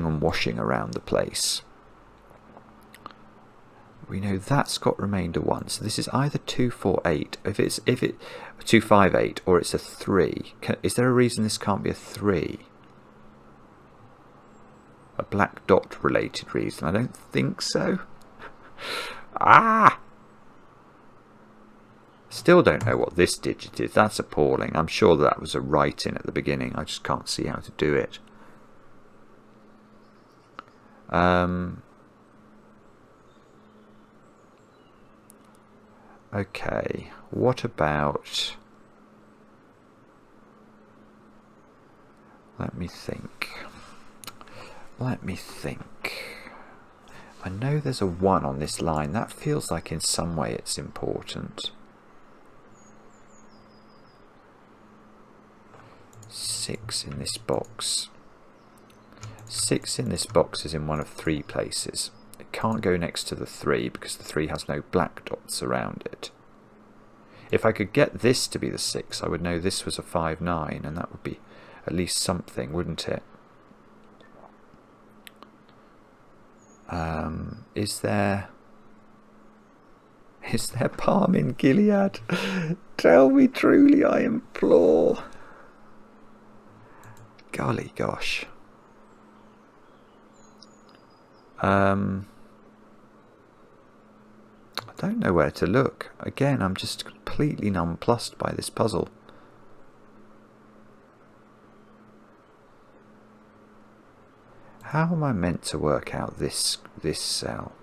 and washing around the place. We know that's got remainder 1. So this is either 2, 4, 8. If it 2, 5, 8, or it's a 3. Is there a reason this can't be a 3? A black dot related reason? I don't think so. Ah! Still don't know what this digit is. That's appalling. I'm sure that was a write-in at the beginning. I just can't see how to do it. Okay, what about... Let me think. I know there's a 1 on this line. That feels like in some way it's important. 6 in this box. 6 in this box is in one of 3 places. It can't go next to the 3 because the 3 has no black dots around it. If I could get this to be the 6, I would know this was a 5, 9, and that would be at least something, wouldn't it? Is there balm in Gilead? Tell me truly, I implore. Golly gosh. I don't know where to look. Again, I'm just completely nonplussed by this puzzle. How am I meant to work out this cell?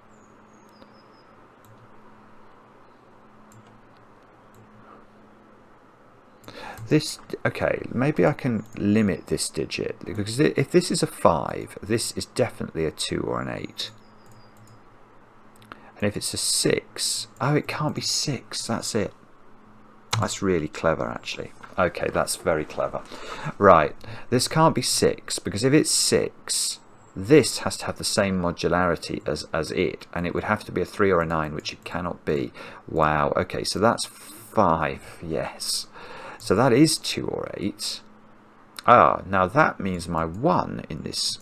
Okay, maybe I can limit this digit, because if this is a 5, this is definitely a 2 or an 8. And if it's a 6, oh, it can't be 6, that's it. That's really clever, actually. Okay, that's very clever. Right, this can't be 6, because if it's 6, this has to have the same modularity as it, and it would have to be a 3 or a 9, which it cannot be. Wow, okay, so that's 5, yes. So that is 2 or 8. Ah, now that means my 1 in this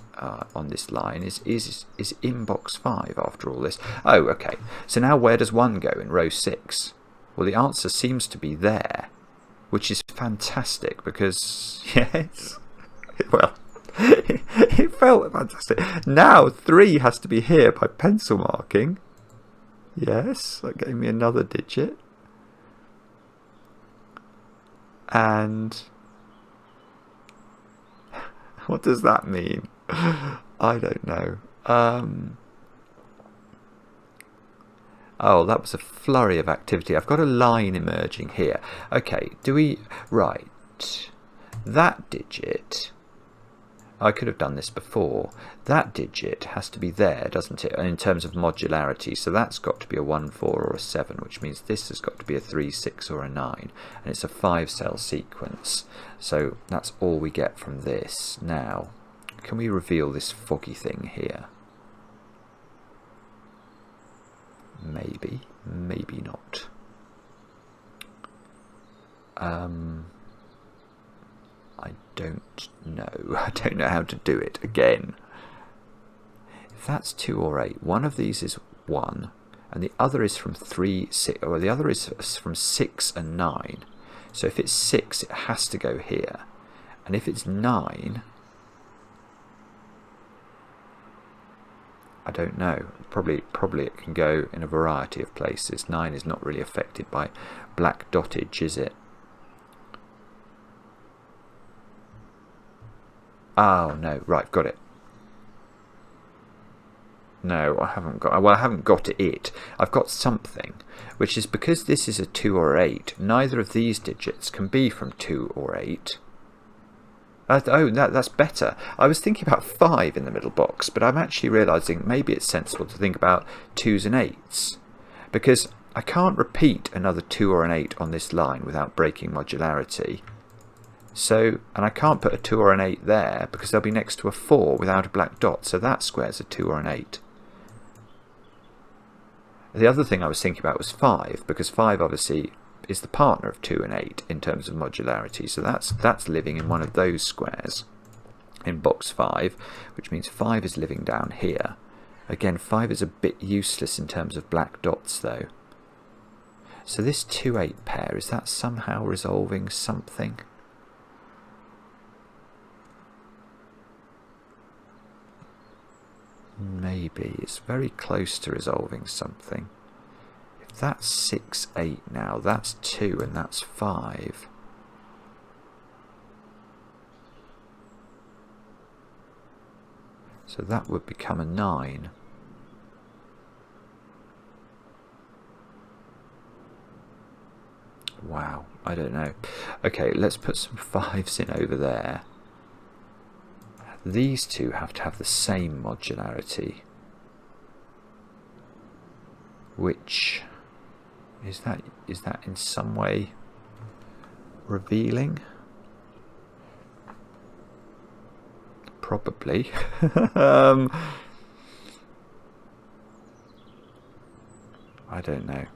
on this line is in box 5 after all this. Oh, okay. So now where does 1 go in row 6? Well, the answer seems to be there, which is fantastic because, yes, well, it felt fantastic. Now 3 has to be here by pencil marking. Yes, that gave me another digit. And what does that mean? I don't know. Oh, that was a flurry of activity. I've got a line emerging here. Okay, right, that digit, I could have done this before. That digit has to be there, doesn't it, in terms of modularity. So that's got to be a 1, 4 or a 7, which means this has got to be a 3, 6 or a 9. And it's a 5-cell sequence. So that's all we get from this. Now, can we reveal this foggy thing here? Maybe, maybe not. I don't know. I don't know how to do it again. If that's 2 or 8, one of these is 1, and the other is from 3, 6, or the other is from 6 and 9. So if it's 6, it has to go here, and if it's 9, I don't know. Probably it can go in a variety of places. 9 is not really affected by black dottage, is it? Oh no, right, got it. No, I haven't got. Well, I haven't got it. I've got something, which is because this is a 2 or 8. Neither of these digits can be from 2 or 8. That's better. I was thinking about 5 in the middle box, but I'm actually realising maybe it's sensible to think about 2s and 8s, because I can't repeat another 2 or an 8 on this line without breaking modularity. So, and I can't put a 2 or an 8 there because they'll be next to a 4 without a black dot, so that square's a 2 or an 8. The other thing I was thinking about was 5, because 5 obviously is the partner of 2 and 8 in terms of modularity, so that's living in one of those squares in box 5, which means 5 is living down here. Again, 5 is a bit useless in terms of black dots though. So this 2-8 pair, is that somehow resolving something? Maybe. It's very close to resolving something. If that's 6-8 now, that's 2 and that's 5. So that would become a 9. Wow, I don't know. Okay, let's put some 5s in over there. These two have to have the same modularity. Which is that in some way revealing? Probably. I don't know.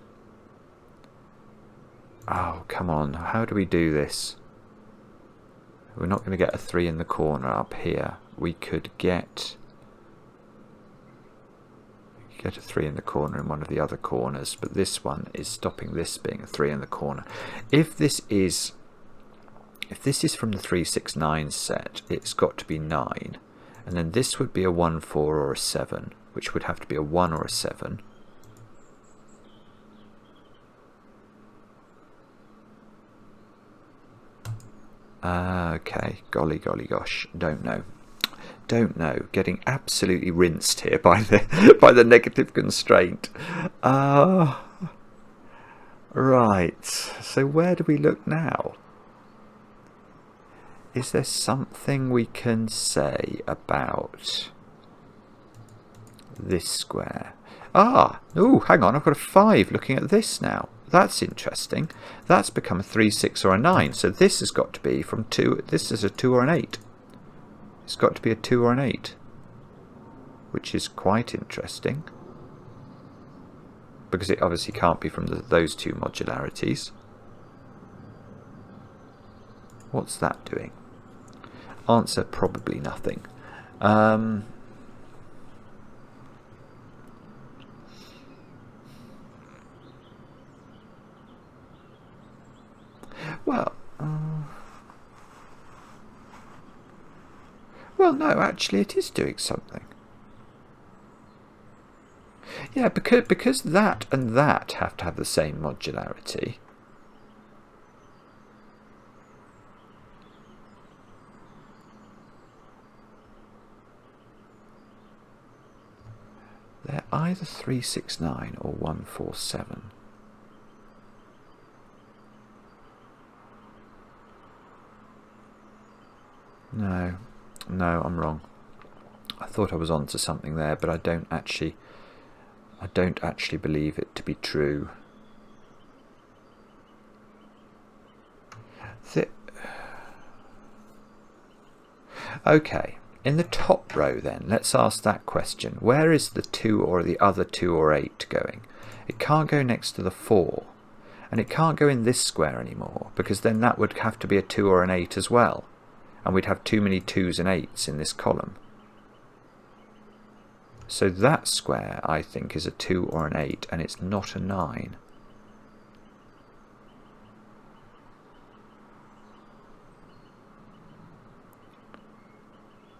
Oh, come on. How do we do this? We're not going to get a 3 in the corner up here. We could get a 3 in the corner in one of the other corners, but this one is stopping this being a 3 in the corner. If this is from the 3, 6, 9 set, it's got to be 9. And then this would be a 1, 4 or a 7, which would have to be a 1 or a 7. Okay, golly gosh, don't know. Getting absolutely rinsed here by the negative constraint. Right, so where do we look now? Is there something we can say about this square? Oh, hang on, I've got a 5 looking at this now. That's interesting. That's become a 3, 6 or a 9. So this has got to be from 2. This is a 2 or an 8. It's got to be a 2 or an 8. Which is quite interesting. Because it obviously can't be from those two modularities. What's that doing? Answer, probably nothing. Well, no, actually it is doing something. Yeah, because that and that have to have the same modularity. They're either 3, 6, 9 or 1, 4, 7. No, I'm wrong. I thought I was onto something there, but I don't actually believe it to be true. Okay, in the top row then, let's ask that question. Where is the 2 or the other 2 or 8 going? It can't go next to the 4. And it can't go in this square anymore, because then that would have to be a 2 or an 8 as well. And we'd have too many 2s and 8s in this column. So that square, I think, is a 2 or an 8, and it's not a 9.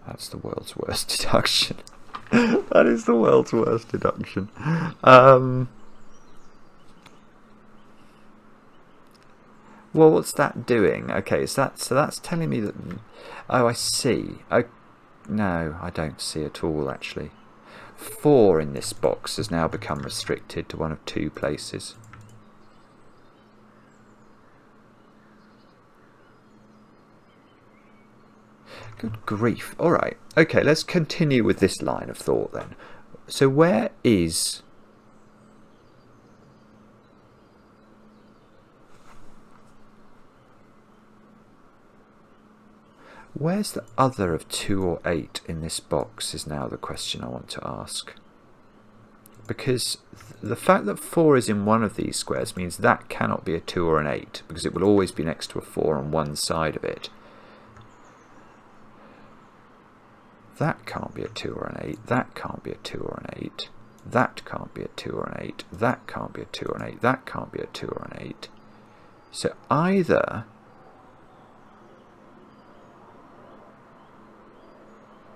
That's the world's worst deduction. That is the world's worst deduction. Well, what's that doing? Okay, so that's telling me that... Oh, I see. No, I don't see at all, actually. 4 in this box has now become restricted to one of 2 places. Good grief. All right. Okay, let's continue with this line of thought then. So where is... Where's the other of 2 or 8 in this box is now the question I want to ask. Because the fact that 4 is in one of these squares means that cannot be a 2 or an 8, because it will always be next to a 4 on one side of it. That can't be a 2 or an 8. That can't be a 2 or an 8. That can't be a 2 or an 8. That can't be a 2 or an 8. That can't be a 2 or an 8. So either...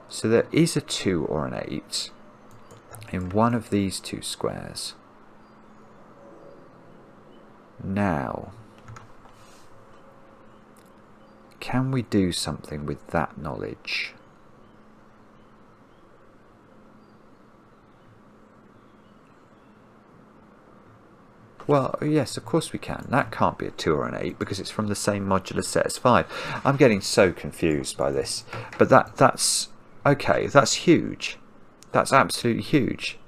So there is a 2 or an 8 in one of these two squares. Now, can we do something with that knowledge? Well, yes, of course we can. That can't be a 2 or an 8 because it's from the same modular set as 5. I'm getting so confused by this. But that's... Okay, that's huge. That's absolutely huge.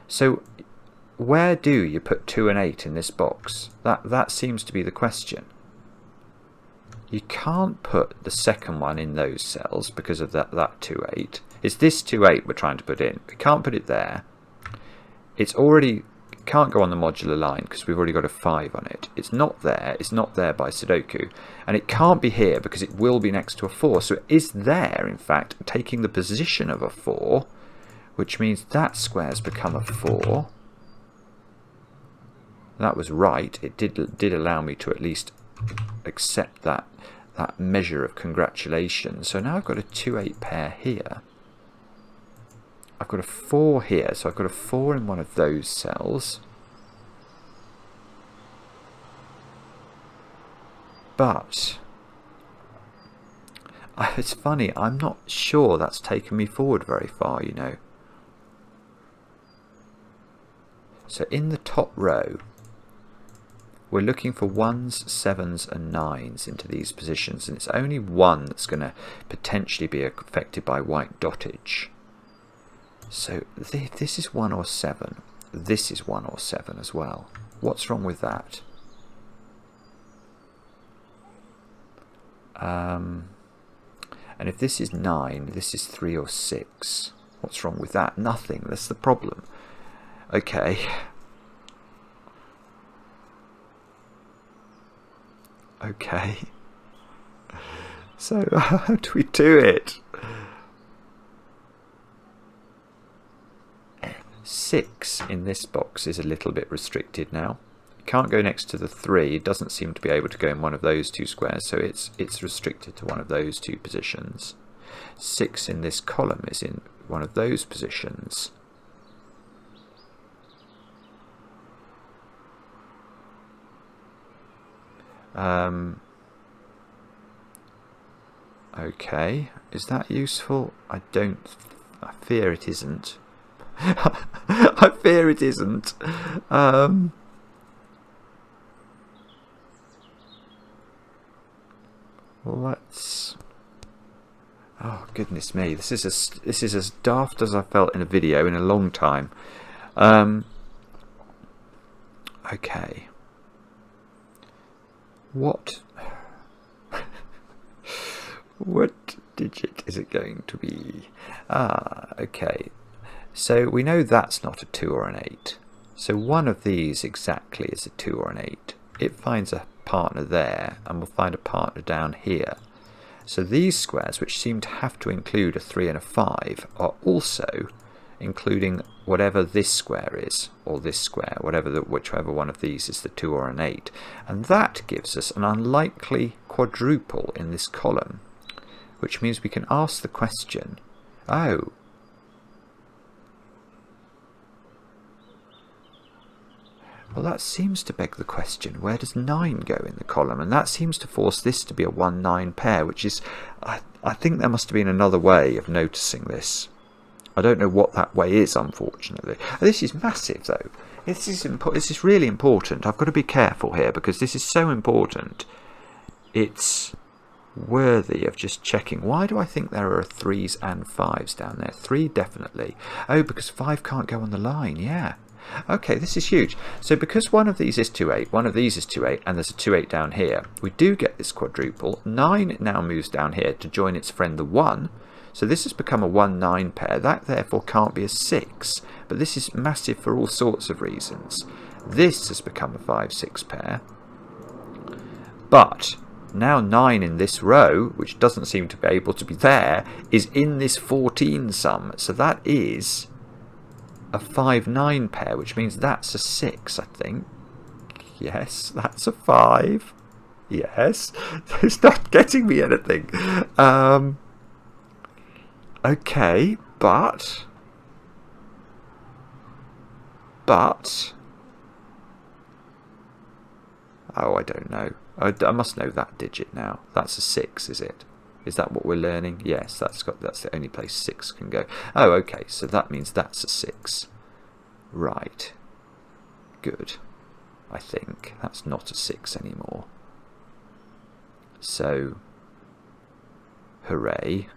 So, where do you put 2 and 8 in this box? That seems to be the question. You can't put the second one in those cells because of that 2, 8. It's this 2, 8 we're trying to put in. We can't put it there. It's already... can't go on the modular line because we've already got a 5 on it. It's not there. It's not there by Sudoku. And it can't be here because it will be next to a 4. So it is there, in fact, taking the position of a 4, which means that square's become a 4. That was right. It did allow me to at least accept that measure of congratulations. So now I've got a 2, 8 pair here. I've got a 4 here, so I've got a 4 in one of those cells. But it's funny, I'm not sure that's taken me forward very far, you know. So in the top row, we're looking for 1s, 7s and 9s into these positions, and it's only one that's going to potentially be affected by white dottage. So this is 1 or 7. This is 1 or 7 as well. What's wrong with that? And if this is 9, this is 3 or 6. What's wrong with that? Nothing. That's the problem. Okay. Okay. So how do we do it? 6 in this box is a little bit restricted now. It can't go next to the 3. It doesn't seem to be able to go in one of those two squares, so it's restricted to one of those two positions. 6 in this column is in one of those positions. Okay, is that useful? I fear it isn't. I fear it isn't. Let's... Oh goodness me! This is as daft as I felt in a video in a long time. Okay. What digit is it going to be? Okay. So we know that's not a 2 or an 8. So one of these exactly is a 2 or an 8. It finds a partner there, and we'll find a partner down here. So these squares, which seem to have to include a 3 and a 5, are also including whatever this square is, or this square, whichever one of these is the 2 or an 8. And that gives us an unlikely quadruple in this column, which means we can ask the question, oh, well, that seems to beg the question, where does 9 go in the column? And that seems to force this to be a 1-9 pair, which is, I think there must have been another way of noticing this. I don't know what that way is, unfortunately. This is massive, though. This is really important. I've got to be careful here, because this is so important. It's worthy of just checking. Why do I think there are 3s and 5s down there? 3 definitely. Oh, because 5 can't go on the line, yeah. Okay, this is huge. So because one of these is 2, 8, one of these is 2, 8, and there's a 2, 8 down here, we do get this quadruple. 9 now moves down here to join its friend the 1. So this has become a 1-9 pair. That therefore can't be a 6. But this is massive for all sorts of reasons. This has become a 5-6 pair. But Now 9 in this row, which doesn't seem to be able to be there, is in this 14 sum. So that is a 5-9 pair, which means that's a 6, I think. Yes, that's a 5. Yes. It's not getting me anything. Okay, but... Oh, I don't know. I must know that digit now. That's a 6, is it? Is that what we're learning? Yes, that's the only place 6 can go. Oh, okay, so that means that's a 6. Right. Good. I think. That's not a 6 anymore. So, hooray.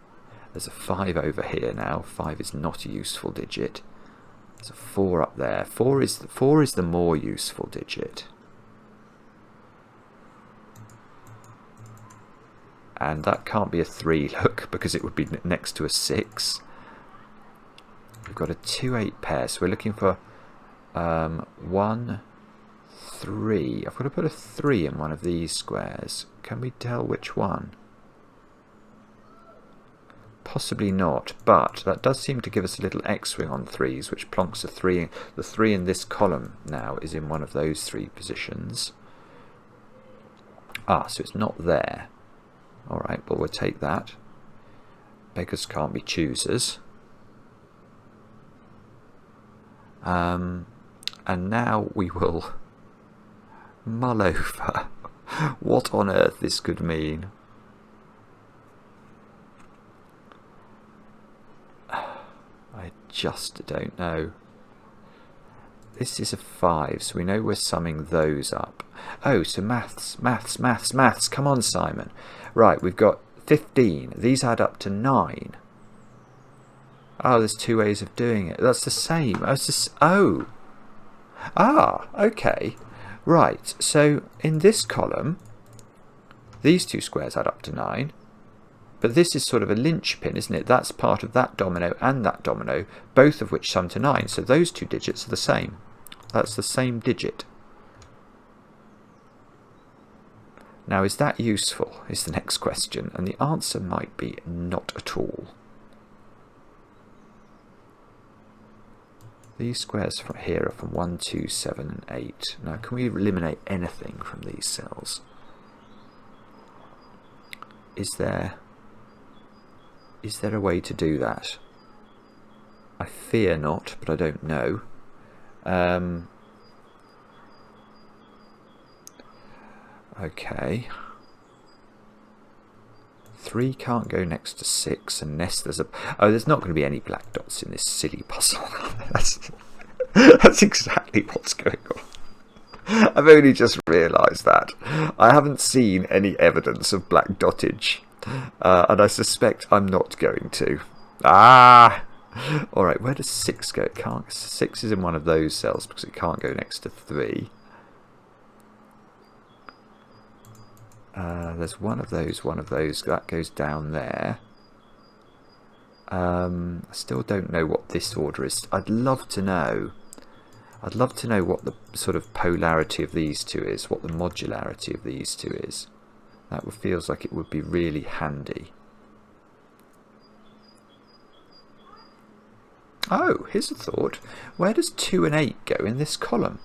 There's a 5 over here now. 5 is not a useful digit. There's a 4 up there. 4 is the more useful digit. And that can't be a 3, look, because it would be next to a 6. We've got a 2-8 pair, so we're looking for 1, 3. I've got to put a 3 in one of these squares. Can we tell which one? Possibly not, but that does seem to give us a little X-wing on 3s, which plonks a 3. The 3 in this column now is in one of those 3 positions. Ah, so it's not there. Alright, well, we'll take that. Beggars can't be choosers. And now we will mull over what on earth this could mean. I just don't know. This is a 5, so we know we're summing those up. Oh, so maths. Come on, Simon. Right, we've got 15. These add up to 9. Oh, there's 2 ways of doing it. That's the same. Oh. Ah, okay. Right, so in this column, these 2 squares add up to 9. But this is sort of a linchpin, isn't it? That's part of that domino and that domino, both of which sum to 9. So those 2 digits are the same. That's the same digit. Now, is that useful, is the next question. And the answer might be not at all. These squares from here are from 1, 2, 7 and 8. Now, can we eliminate anything from these cells? Is there a way to do that? I fear not, but I don't know. Okay. 3 can't go next to 6 unless there's a... Oh, there's not going to be any black dots in this silly puzzle. That's exactly what's going on. I've only just realised that. I haven't seen any evidence of black dottage. And I suspect I'm not going to. Ah! Alright, where does 6 go? It can't. 6 is in one of those cells because it can't go next to 3. There's one of those. That goes down there. I still don't know what this order is. I'd love to know. I'd love to know what the sort of polarity of these 2 is, what the modularity of these 2 is. That feels like it would be really handy. Oh, here's a thought. Where does 2 and 8 go in this column?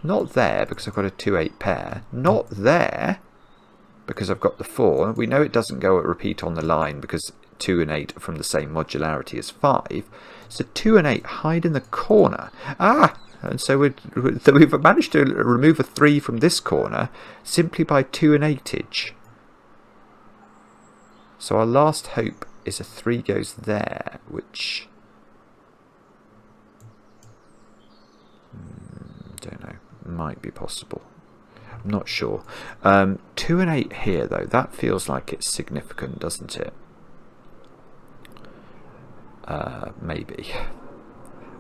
Not there, because I've got a 2-8 pair. Not there, because I've got the 4. We know it doesn't go at repeat on the line, because 2 and 8 are from the same modularity as 5. So 2 and 8 hide in the corner. Ah! And so we've managed to remove a 3 from this corner simply by 2 and 8-age. So our last hope is a 3 goes there, which... don't know. Might be possible. I'm not sure. 2 and 8 here, though. That feels like it's significant, doesn't it? Maybe.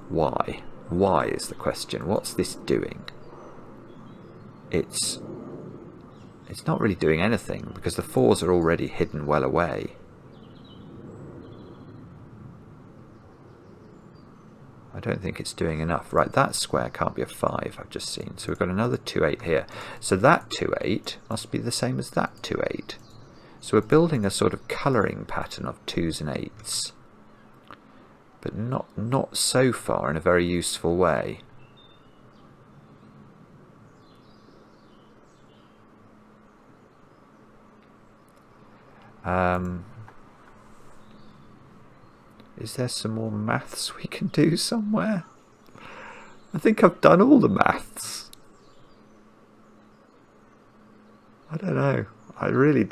Why? Why is the question? What's this doing? It's not really doing anything because the 4s are already hidden well away. I don't think it's doing enough. Right, that square can't be a 5, I've just seen. So we've got another 2, 8 here. So that 2, 8 must be the same as that 2, 8. So we're building a sort of colouring pattern of 2s and 8s. But not so far in a very useful way. Is there some more maths we can do somewhere? I think I've done all the maths. I don't know. I really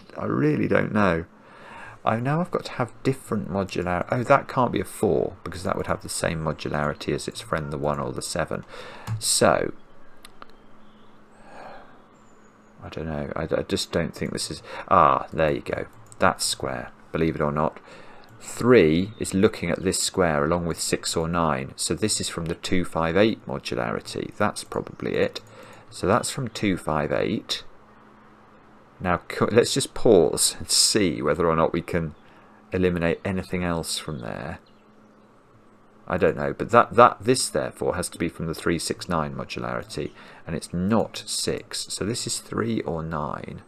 don't know. I've got to have different modularity. Oh, that can't be a 4 because that would have the same modularity as its friend, the 1 or the 7. So, I don't know. I just don't think this is... Ah, there you go. That's square, believe it or not. 3 is looking at this square along with 6 or 9. So this is from the 258 modularity. That's probably it. So that's from 258. Now let's just pause and see whether or not we can eliminate anything else from there. I don't know, but this therefore has to be from the 369 modularity, and it's not 6. So this is 3 or 9.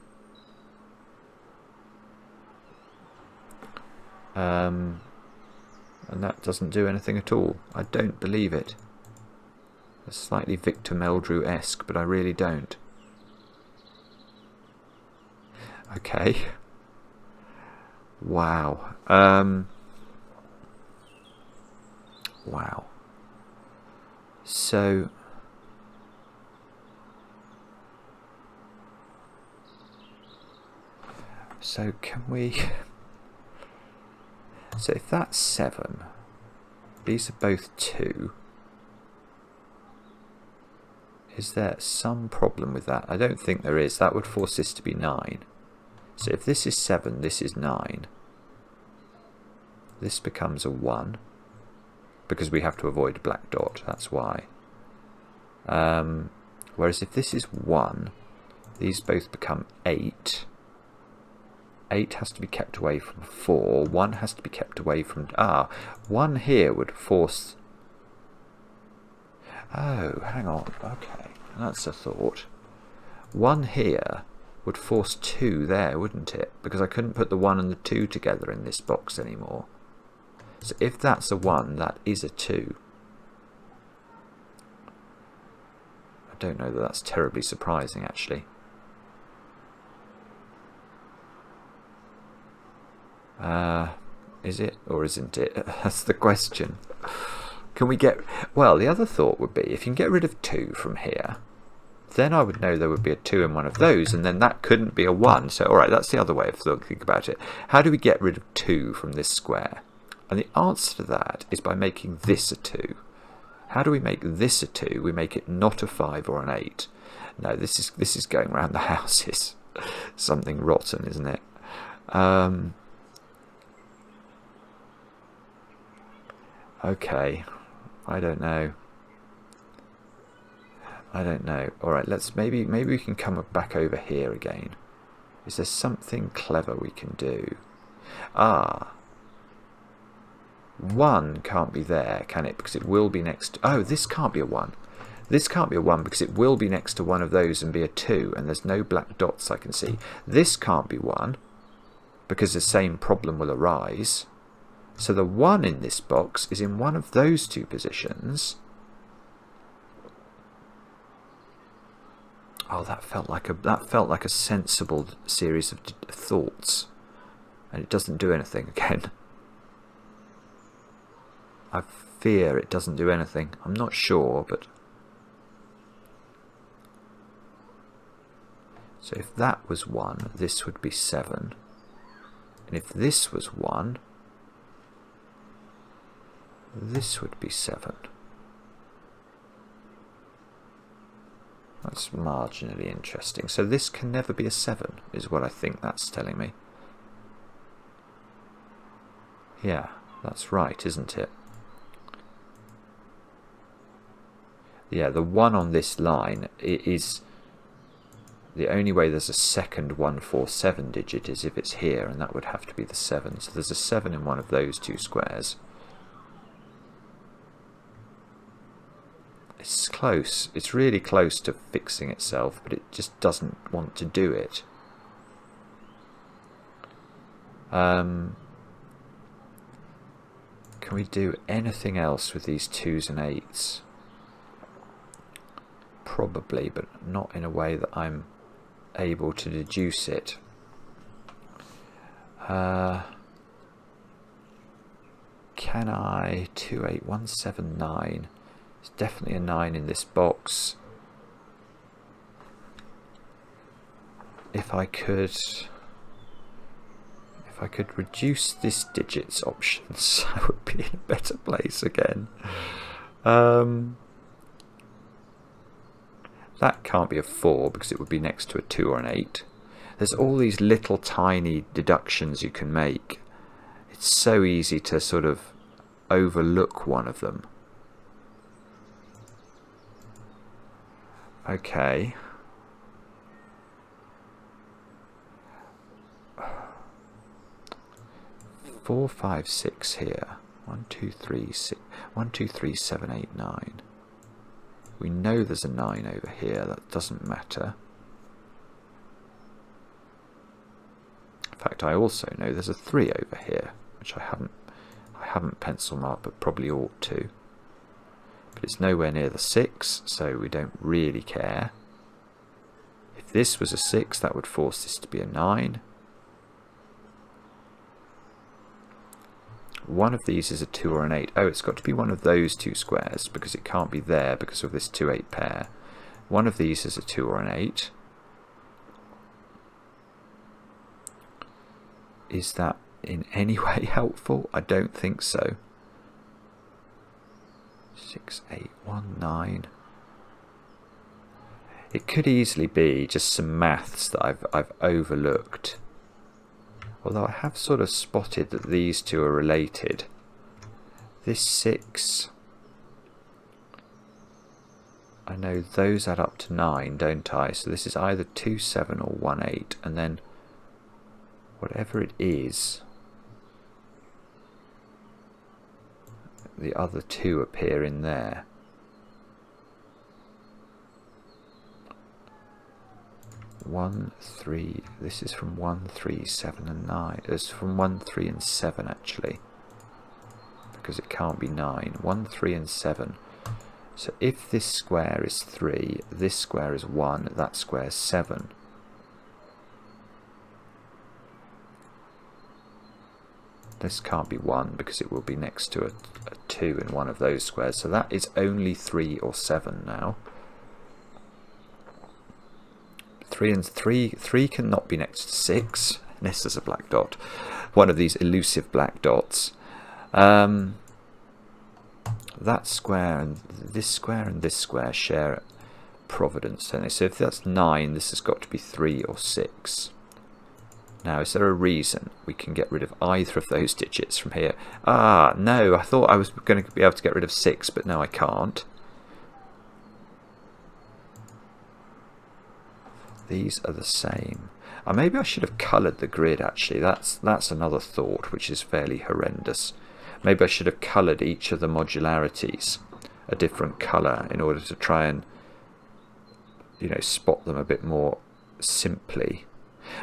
And that doesn't do anything at all. I don't believe it. It's slightly Victor Meldrew-esque, but I really don't. Okay. Wow. Wow. So can we... So if that's 7, these are both 2. Is there some problem with that? I don't think there is. That would force this to be 9. So if this is 7, this is 9. This becomes a 1. Because we have to avoid a black dot, that's why. Whereas if this is 1, these both become 8. 8 has to be kept away from 4. 1 has to be kept away from... 1 here would force... Oh, hang on. Okay, that's a thought. 1 here would force 2 there, wouldn't it? Because I couldn't put the 1 and the 2 together in this box anymore. So if that's a 1, that is a 2. I don't know that that's terribly surprising, actually. Is it or isn't it? That's the question. Can we get... Well, the other thought would be, if you can get rid of 2 from here, then I would know there would be a 2 in one of those, and then that couldn't be a 1. So, alright, that's the other way of thinking about it. How do we get rid of 2 from this square? And the answer to that is by making this a 2. How do we make this a 2? We make it not a 5 or an 8. No, this is going around the houses. Something rotten, isn't it? Okay, I don't know. Alright, let's maybe we can come back over here again. Is there something clever we can do? 1 can't be there, can it? Because it will be next... Oh, this can't be a 1. This can't be a 1 because it will be next to one of those and be a 2, and there's no black dots I can see. This can't be 1 because the same problem will arise. So the 1 in this box is in one of those 2 positions. Oh, that felt like a sensible series of thoughts, and it doesn't do anything again. I fear it doesn't do anything. I'm not sure, but... So if that was 1, this would be 7. And if this was 1, this would be 7. That's marginally interesting. So this can never be a 7, is what I think that's telling me. Yeah, that's right, isn't it? Yeah, the 1 on this line is... The only way there's a second 147 digit is if it's here, and that would have to be the 7. So there's a 7 in one of those 2 squares. It's close. It's really close to fixing itself, but it just doesn't want to do it. Can we do anything else with these 2s and 8s? Probably, but not in a way that I'm able to deduce it. Can I? 2, 8, 1, 7, 9. There's definitely a 9 in this box. If I could reduce this digits options, I would be in a better place again. That can't be a 4 because it would be next to a 2 or an 8. There's all these little tiny deductions you can make. It's so easy to sort of overlook one of them. Okay. Four, 5, 6 here. 1, 2, 3, 6. 1, 2, 3, 7, 8, 9. We know there's a 9 over here. That doesn't matter. In fact, I also know there's a 3 over here, which I haven't pencil marked, but probably ought to. But it's nowhere near the 6, so we don't really care. If this was a 6, that would force this to be a 9. One of these is a 2 or an 8. Oh, it's got to be one of those two squares because it can't be there because of this 2-8 pair. One of these is a 2 or an 8. Is that in any way helpful? I don't think so. 6, 8, 1, 9. It could easily be just some maths that I've overlooked. Although I have sort of spotted that these two are related. This 6, I know those add up to 9, don't I? So this is either 2, 7 or 1, 8. And then whatever it is, the other two appear in there. One, 3. This is from 1, 3, 7 and 9. It's from 1, 3 and 7 actually, because it can't be 9. 1, 3 and 7. So if this square is 3, this square is 1, that square is 7. This can't be 1 because it will be next to a 2 in one of those squares. So that is only 3 or 7 now. 3 and 3 cannot be next to 6 unless there's a black dot. One of these elusive black dots. That square and this square share providence, don't they? So if that's 9, this has got to be 3 or 6. Now, is there a reason we can get rid of either of those digits from here? Ah, no, I thought I was going to be able to get rid of 6, but no, I can't. These are the same. Maybe I should have coloured the grid, actually. That's another thought, which is fairly horrendous. Maybe I should have coloured each of the modularities a different colour in order to try and, you know, spot them a bit more simply.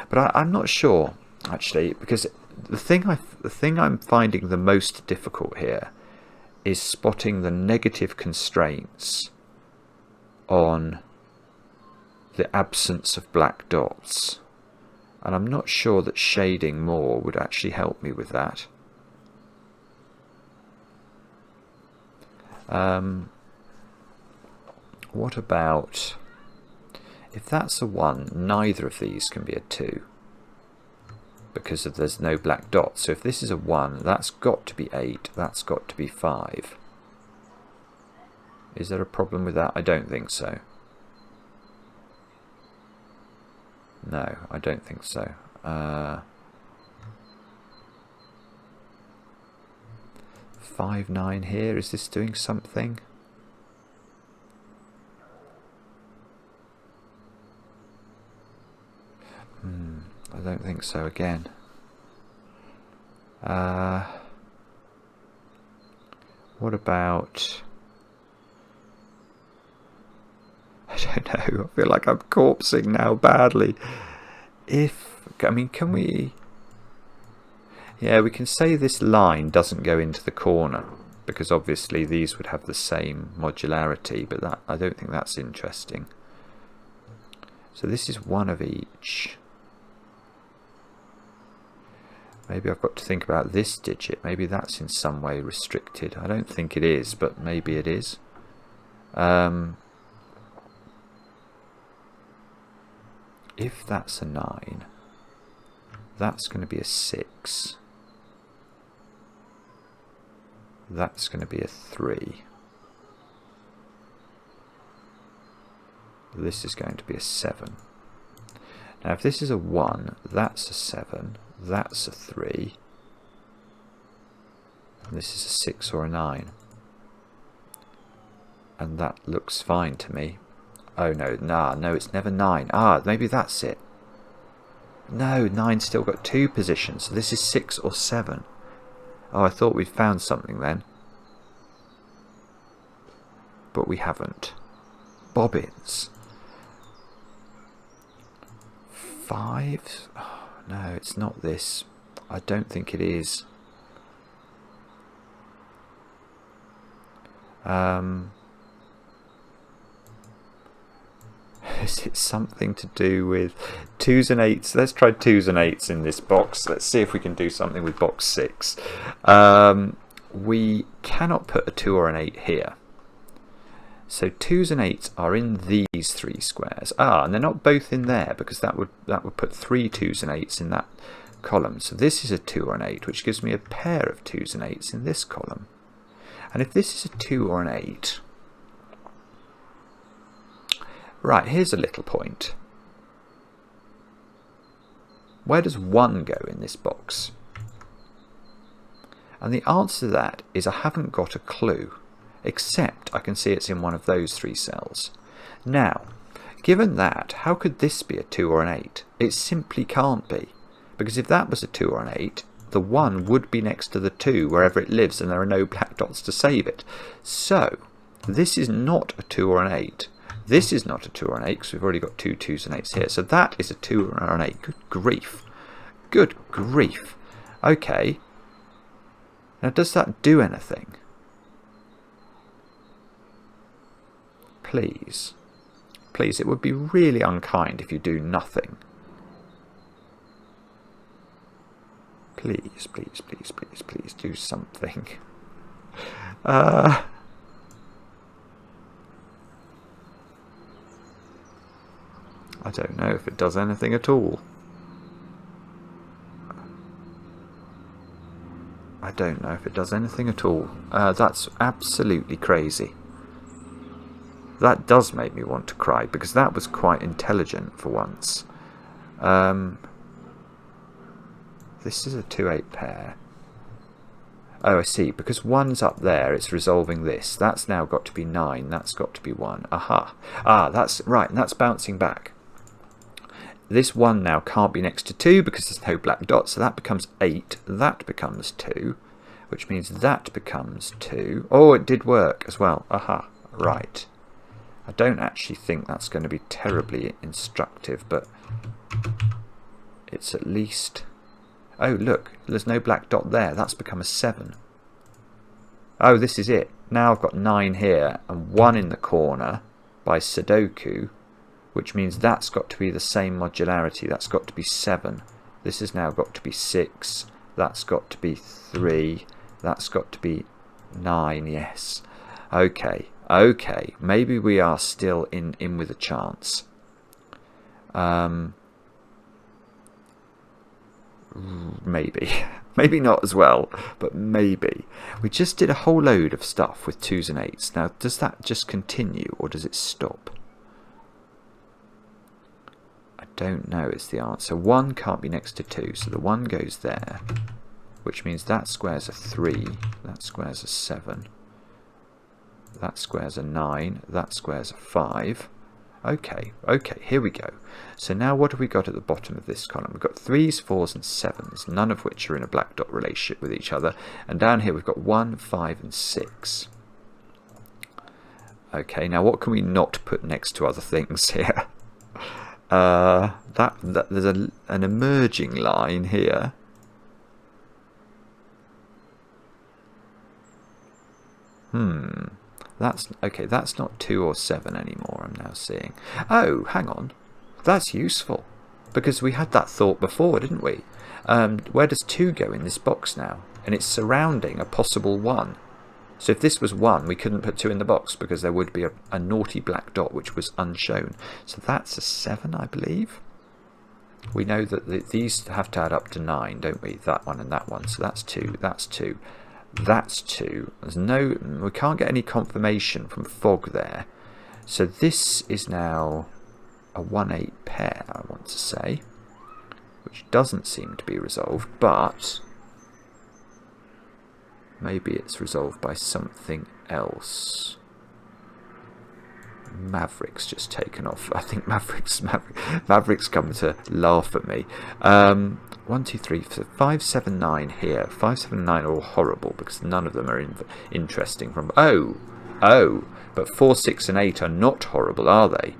But I'm not sure, actually, because the thing I'm finding the most difficult here is spotting the negative constraints on the absence of black dots. And I'm not sure that shading more would actually help me with that. What about... if that's a 1, neither of these can be a 2 because there's no black dots. So if this is a 1, that's got to be 8, that's got to be 5. Is there a problem with that? I don't think so. No, I don't think so. 5, 9 here, is this doing something? I don't think so again. What about don't know. I feel like I'm corpsing now badly. I mean, can we... Yeah, we can say this line doesn't go into the corner, because obviously these would have the same modularity, but that, I don't think that's interesting. So this is one of each. Maybe I've got to think about this digit. Maybe that's in some way restricted. I don't think it is, but maybe it is. If that's a 9, that's going to be a 6. That's going to be a 3. This is going to be a 7. Now if this is a 1, that's a 7, that's a 3, and this is a 6 or a 9. And that looks fine to me. Oh no, no, it's never 9. Ah, maybe that's it. No, 9's still got 2 positions, so this is 6 or 7. Oh, I thought we'd found something then. But we haven't. Bobbins. 5? Oh, no, it's not this. I don't think it is. Is it something to do with 2s and 8s? Let's try 2s and 8s in this box. Let's see if we can do something with box 6. We cannot put a 2 or an 8 here. So 2s and 8s are in these 3 squares. Ah, and they're not both in there, because that would put 3 2s and 8s in that column. So this is a 2 or an 8, which gives me a pair of 2s and 8s in this column. And if this is a 2 or an 8... Right, here's a little point. Where does 1 go in this box? And the answer to that is I haven't got a clue, except I can see it's in one of those 3 cells. Now, given that, how could this be a 2 or an 8? It simply can't be, because if that was a 2 or an 8, the 1 would be next to the 2 wherever it lives, and there are no black dots to save it. So, this is not a 2 or an 8. This is not a 2 or an 8, because we've already got 2 2s and 8s here. So that is a 2 or an 8. Good grief. Good grief. Okay. Now, does that do anything? Please. Please, it would be really unkind if you do nothing. Please, please, please, please, please do something. I don't know if it does anything at all. I don't know if it does anything at all. That's absolutely crazy. That does make me want to cry, because that was quite intelligent for once. This is a 2-8 pair. Oh, I see. Because 1's up there, it's resolving this. That's now got to be 9. That's got to be 1. Aha. Ah, that's right. And that's bouncing back. This 1 now can't be next to 2 because there's no black dot, so that becomes 8. That becomes 2, which means that becomes 2. Oh, it did work as well. Aha, right. I don't actually think that's going to be terribly instructive, but it's at least... Oh, look, there's no black dot there. That's become a 7. Oh, this is it. Now I've got 9 here and 1 in the corner by Sudoku, which means that's got to be the same modularity. That's got to be 7. This has now got to be 6. That's got to be 3. That's got to be 9, yes. Okay, okay. Maybe we are still in with a chance. Maybe. Maybe not as well, but maybe. We just did a whole load of stuff with 2s and 8s. Now, does that just continue, or does it stop? I don't know is the answer. 1 can't be next to 2, so the 1 goes there, which means that square's a 3, that square's a 7, that square's a 9, that square's a 5. Okay, okay, here we go. So now what have we got at the bottom of this column? We've got 3s, 4s and 7s, none of which are in a black dot relationship with each other. And down here we've got 1, 5 and 6. Okay, now what can we not put next to other things here? There's an emerging line here. That's okay. That's not 2 or 7 anymore. I'm now seeing. Oh, hang on. That's useful because we had that thought before, didn't we? Where does 2 go in this box now? And it's surrounding a possible 1. So if this was 1, we couldn't put 2 in the box because there would be a naughty black dot which was unshown. So that's a 7, I believe. We know that these have to add up to 9, don't we? That one and that one. So that's 2. That's 2. That's 2. We can't get any confirmation from fog there. So this is now a 1-8 pair, I want to say, which doesn't seem to be resolved, but maybe it's resolved by something else. Maverick's just taken off. I think Maverick's come to laugh at me. 1, 2, 3, 5, 7, 9 here. 5, 7, 9 are all horrible because none of them are interesting. But 4, 6, and 8 are not horrible, are they?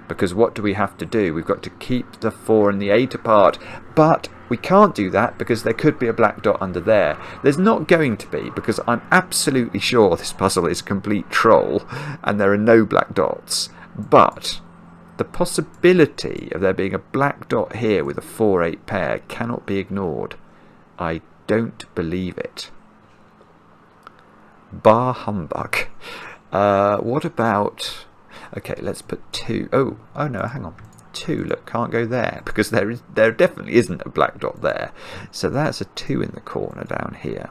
Because what do we have to do? We've got to keep the 4 and the 8 apart. But we can't do that because there could be a black dot under there. There's not going to be, because I'm absolutely sure this puzzle is a complete troll and there are no black dots. But the possibility of there being a black dot here with a 4-8 pair cannot be ignored. I don't believe it. Bar humbug. What about... Okay, let's put 2. Oh no, hang on. 2, look, can't go there because there definitely isn't a black dot there. So that's a 2 in the corner down here.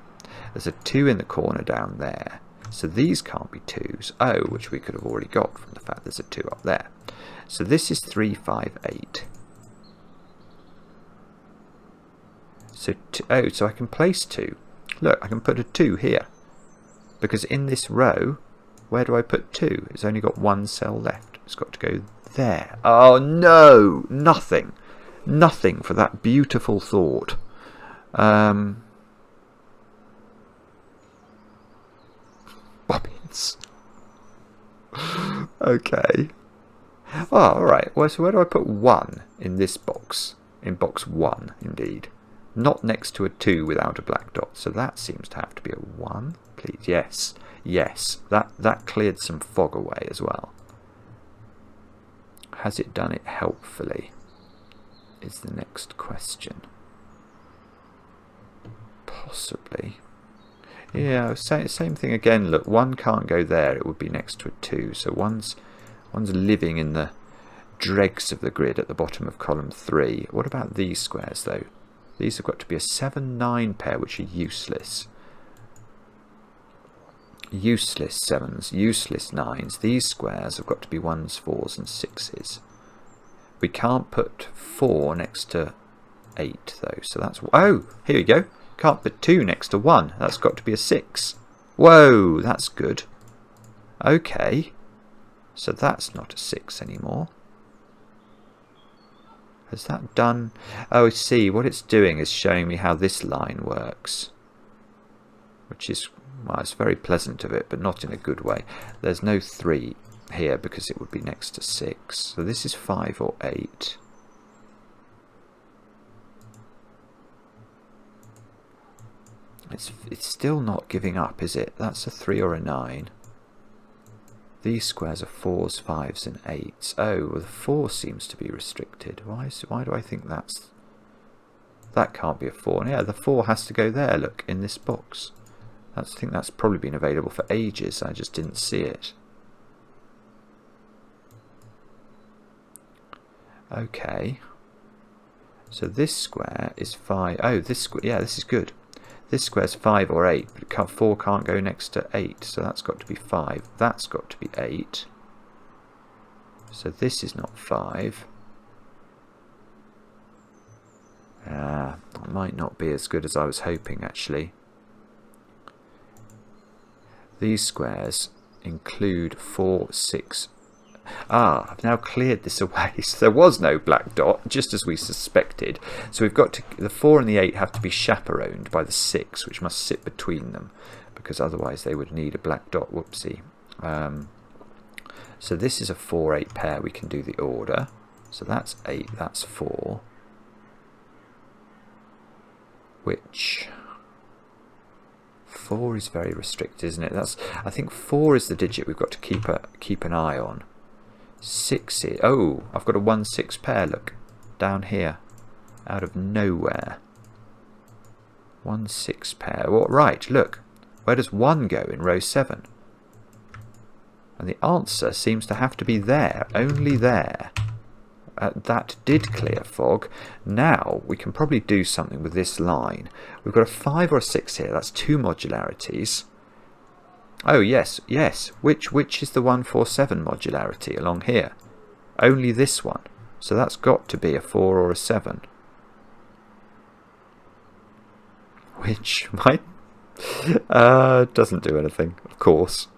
There's a 2 in the corner down there. So these can't be 2s. Oh, which we could have already got from the fact there's a 2 up there. So this is 3, 5, 8. So so I can place 2. Look, I can put a 2 here. Because in this row, where do I put 2? It's only got 1 cell left. It's got to go there. Oh no! Nothing. Nothing for that beautiful thought. Bobbins. Okay. Oh, alright. Well, so where do I put 1 in this box? In box 1, indeed. Not next to a 2 without a black dot. So that seems to have to be a 1. Please, yes. Yes. That cleared some fog away as well. Has it done it helpfully? Is the next question. Possibly. Yeah, same thing again. Look, 1 can't go there. It would be next to a 2. So one's living in the dregs of the grid at the bottom of column 3. What about these squares, though? These have got to be a 7, 9 pair, which are useless. Useless 7s, useless 9s. These squares have got to be 1s, 4s, and 6s. We can't put 4 next to 8, though. So that's... Oh, here we go. Can't put 2 next to 1. That's got to be a 6. Whoa, that's good. Okay. So that's not a 6 anymore. Has that done... Oh, I see. What it's doing is showing me how this line works. Which is... Well, it's very pleasant of it, but not in a good way. There's no 3 here because it would be next to 6. So this is 5 or 8. It's still not giving up, is it? That's a 3 or a 9. These squares are 4s, 5s, and 8s. Oh, well, the 4 seems to be restricted. Why do I think that's... That can't be a 4. And yeah, the 4 has to go there, look, in this box. I think that's probably been available for ages. I just didn't see it. Okay. So this square is 5. Oh, yeah, this is good. This square's 5 or 8, but 4 can't go next to 8, so that's got to be 5. That's got to be 8. So this is not 5. It might not be as good as I was hoping, actually. These squares include 4, 6... I've now cleared this away. So there was no black dot, just as we suspected. So we've got to... The 4 and the 8 have to be chaperoned by the 6, which must sit between them, because otherwise they would need a black dot. Whoopsie. So this is a 4-8 pair. We can do the order. So that's 8, that's 4. Which 4 is very restricted, isn't it? I think 4 is the digit we've got to keep an eye on. 6 is, oh, I've got a 1-6 pair, look, down here, out of nowhere. 1-6 pair. Well, right, look, where does 1 go in row 7? And the answer seems to have to be there, only there. That did clear fog. Now we can probably do something with this line. We've got a 5 or a 6 here. That's 2 modularities. Oh yes, yes. Which is the 147 modularity along here? Only this one. So that's got to be a 4 or a 7. Which might doesn't do anything, of course.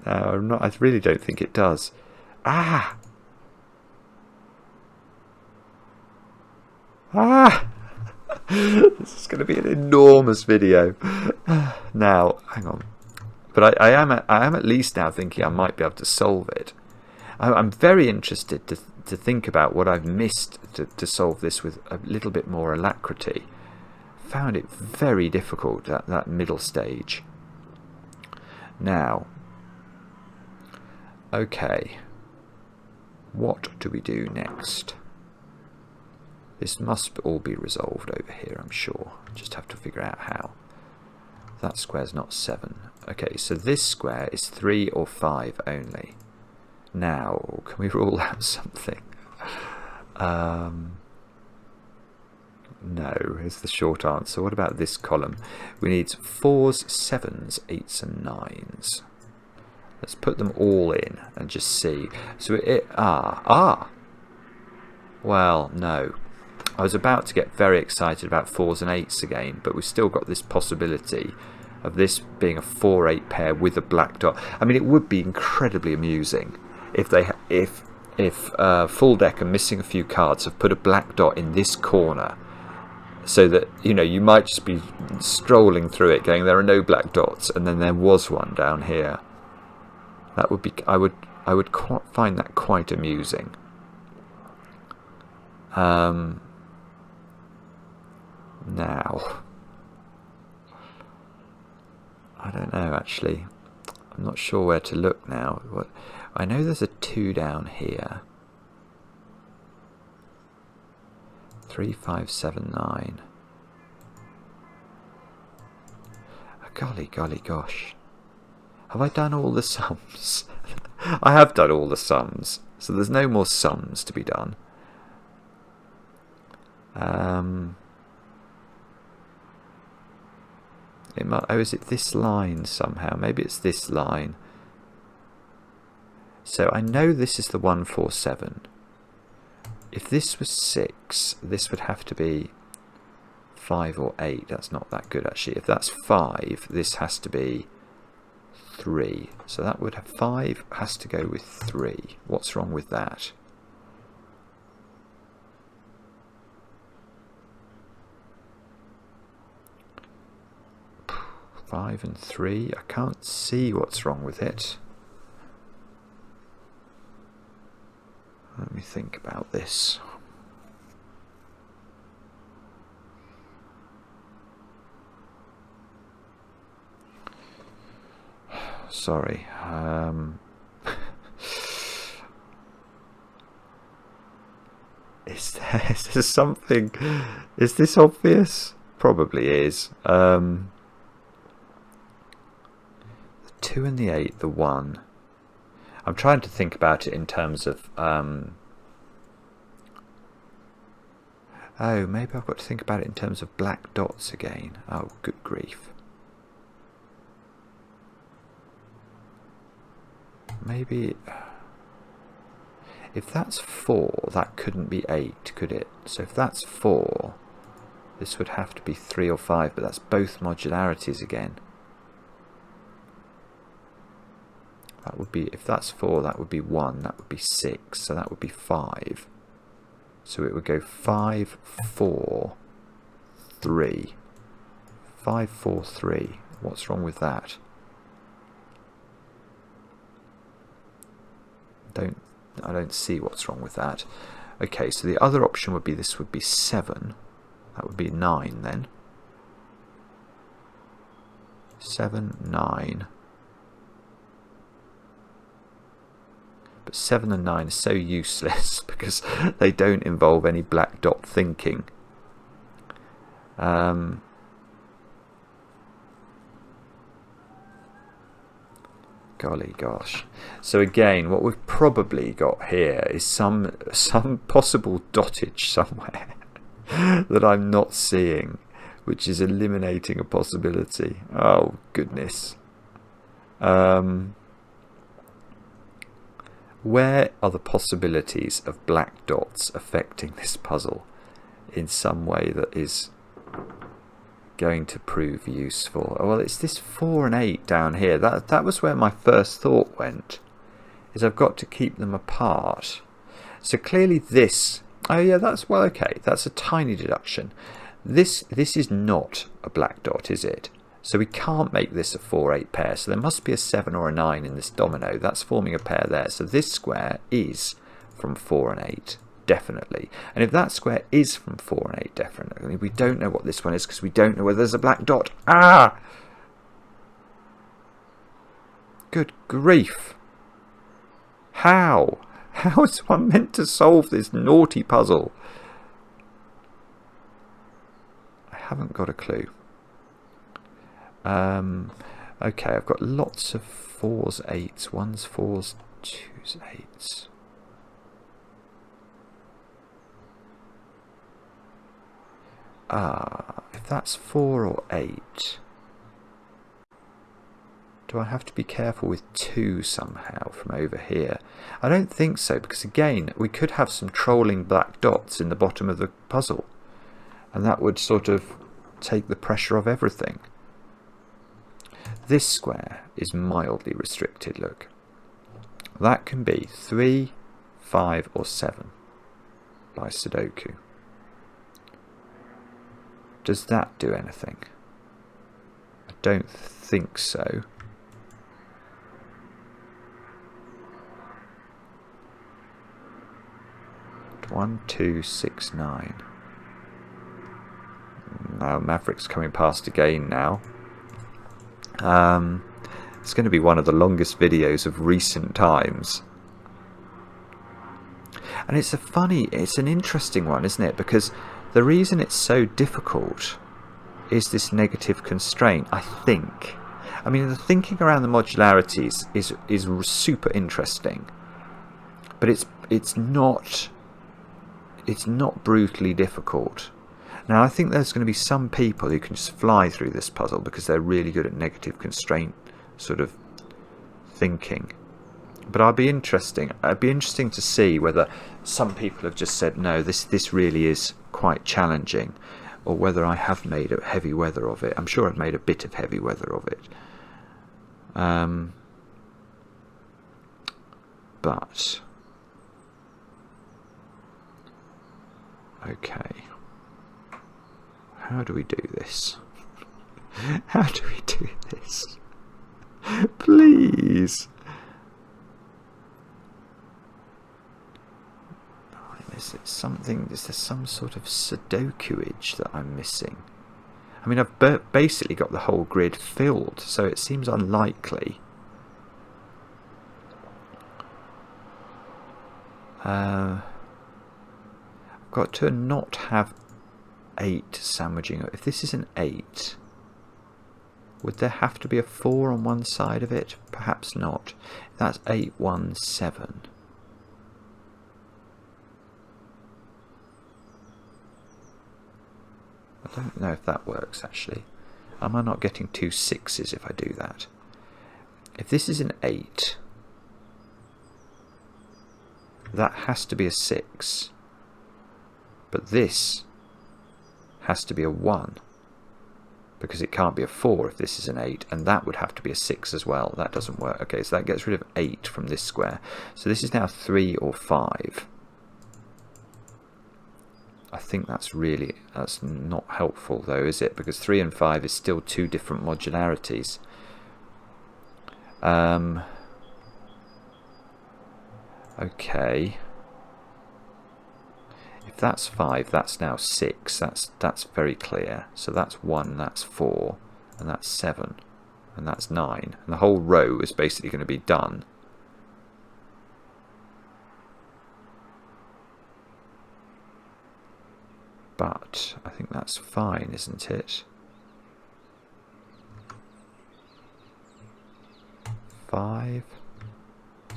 No, I'm not. I really don't think it does. Ah! Ah! This is going to be an enormous video. Now, hang on. But I am at least now thinking I might be able to solve it. I'm very interested to think about what I've missed to solve this with a little bit more alacrity. Found it very difficult at that middle stage. Now, okay, what do we do next? This must all be resolved over here, I'm sure. Just have to figure out how. That square's not 7. Okay, so this square is 3 or 5 only. Now, can we rule out something? No, is the short answer. What about this column? We need 4s, 7s, 8s and 9s. Let's put them all in and just see. So well, no. I was about to get very excited about 4s and 8s again, but we've still got this possibility of this being a 4-8 pair with a black dot. I mean, it would be incredibly amusing if full deck and missing a few cards have put a black dot in this corner, so that, you know, you might just be strolling through it going, there are no black dots, and then there was one down here. That would be, I would find that quite amusing. Now, I don't know actually. I'm not sure where to look now. I know there's a 2 down here. 3, 5, 7, 9. Golly, golly, gosh. Have I done all the sums? I have done all the sums, so there's no more sums to be done. Oh, is it this line somehow? Maybe it's this line. So I know this is the 147. If this was 6, this would have to be 5 or 8. That's not that good actually. If that's 5, this has to be 3. So that would have 5 has to go with 3. What's wrong with that? Five and 3. I can't see what's wrong with it. Let me think about this. Sorry. Is there something? Is this obvious? Probably is. The 2 and the 8, the 1. I'm trying to think about it in terms of oh, maybe I've got to think about it in terms of black dots again. Oh, good grief. Maybe if that's 4, that couldn't be 8, could it? So if that's 4, this would have to be 3 or 5, but that's both modularities again. That would be, if that's 4, that would be 1, that would be 6, so that would be 5. So it would go 5, 4, 3. 5, 4, 3. What's wrong with that? I don't see what's wrong with that. Okay, so the other option would be this would be 7. That would be 9 then. 7, 9. But 7 and 9 are so useless because they don't involve any black dot thinking. Golly gosh. So again, what we've probably got here is some possible dottage somewhere that I'm not seeing, which is eliminating a possibility. Oh goodness. Where are the possibilities of black dots affecting this puzzle in some way that is going to prove useful? Well, it's this 4 and 8 down here. That was where my first thought went, is I've got to keep them apart. So clearly this, oh yeah, that's, well, okay, that's a tiny deduction. This is not a black dot, is it? So we can't make this a 4-8 pair. So there must be a 7 or a 9 in this domino. That's forming a pair there. So this square is from 4 and 8, definitely. And if that square is from 4 and 8, definitely, we don't know what this one is because we don't know whether there's a black dot. Ah! Good grief. How? How is one meant to solve this naughty puzzle? I haven't got a clue. Okay, I've got lots of 4s, 8s, 1s, 4s, 2s, 8s. If that's 4 or 8, do I have to be careful with 2 somehow from over here? I don't think so, because again, we could have some trolling black dots in the bottom of the puzzle, and that would sort of take the pressure off everything. This square is mildly restricted, look. That can be 3, 5 or 7 by Sudoku. Does that do anything? I don't think so. One, 2, 6, 9. Now Maverick's coming past again now. It's going to be one of the longest videos of recent times. And it's an interesting one, isn't it? Because the reason it's so difficult is this negative constraint, I think. I mean, the thinking around the modularities is super interesting. But it's not brutally difficult. Now, I think there's going to be some people who can just fly through this puzzle because they're really good at negative constraint sort of thinking. But it'd be interesting to see whether some people have just said, no, this really is quite challenging, or whether I have made a heavy weather of it. I'm sure I've made a bit of heavy weather of it. But okay. How do we do this? How do we do this? Please. Is there some sort of Sudoku-age that I'm missing? I mean, I've basically got the whole grid filled, so it seems unlikely. I've got to not have 8 sandwiching. If this is an 8, would there have to be a 4 on one side of it? Perhaps not. That's 8, 1, 7. I don't know if that works actually. Am I not getting 2 6s if I do that? If this is an 8, that has to be a 6. But this has to be a 1, because it can't be a 4 if this is an 8, and that would have to be a 6 as well. That doesn't work. Okay, so that gets rid of 8 from this square. So this is now 3 or 5. I think that's not helpful though, is it? Because 3 and 5 is still 2 different modularities. Okay. If that's 5, that's now 6. That's very clear. So that's 1, that's 4, and that's 7, and that's 9. And the whole row is basically going to be done. But I think that's fine, isn't it? 5,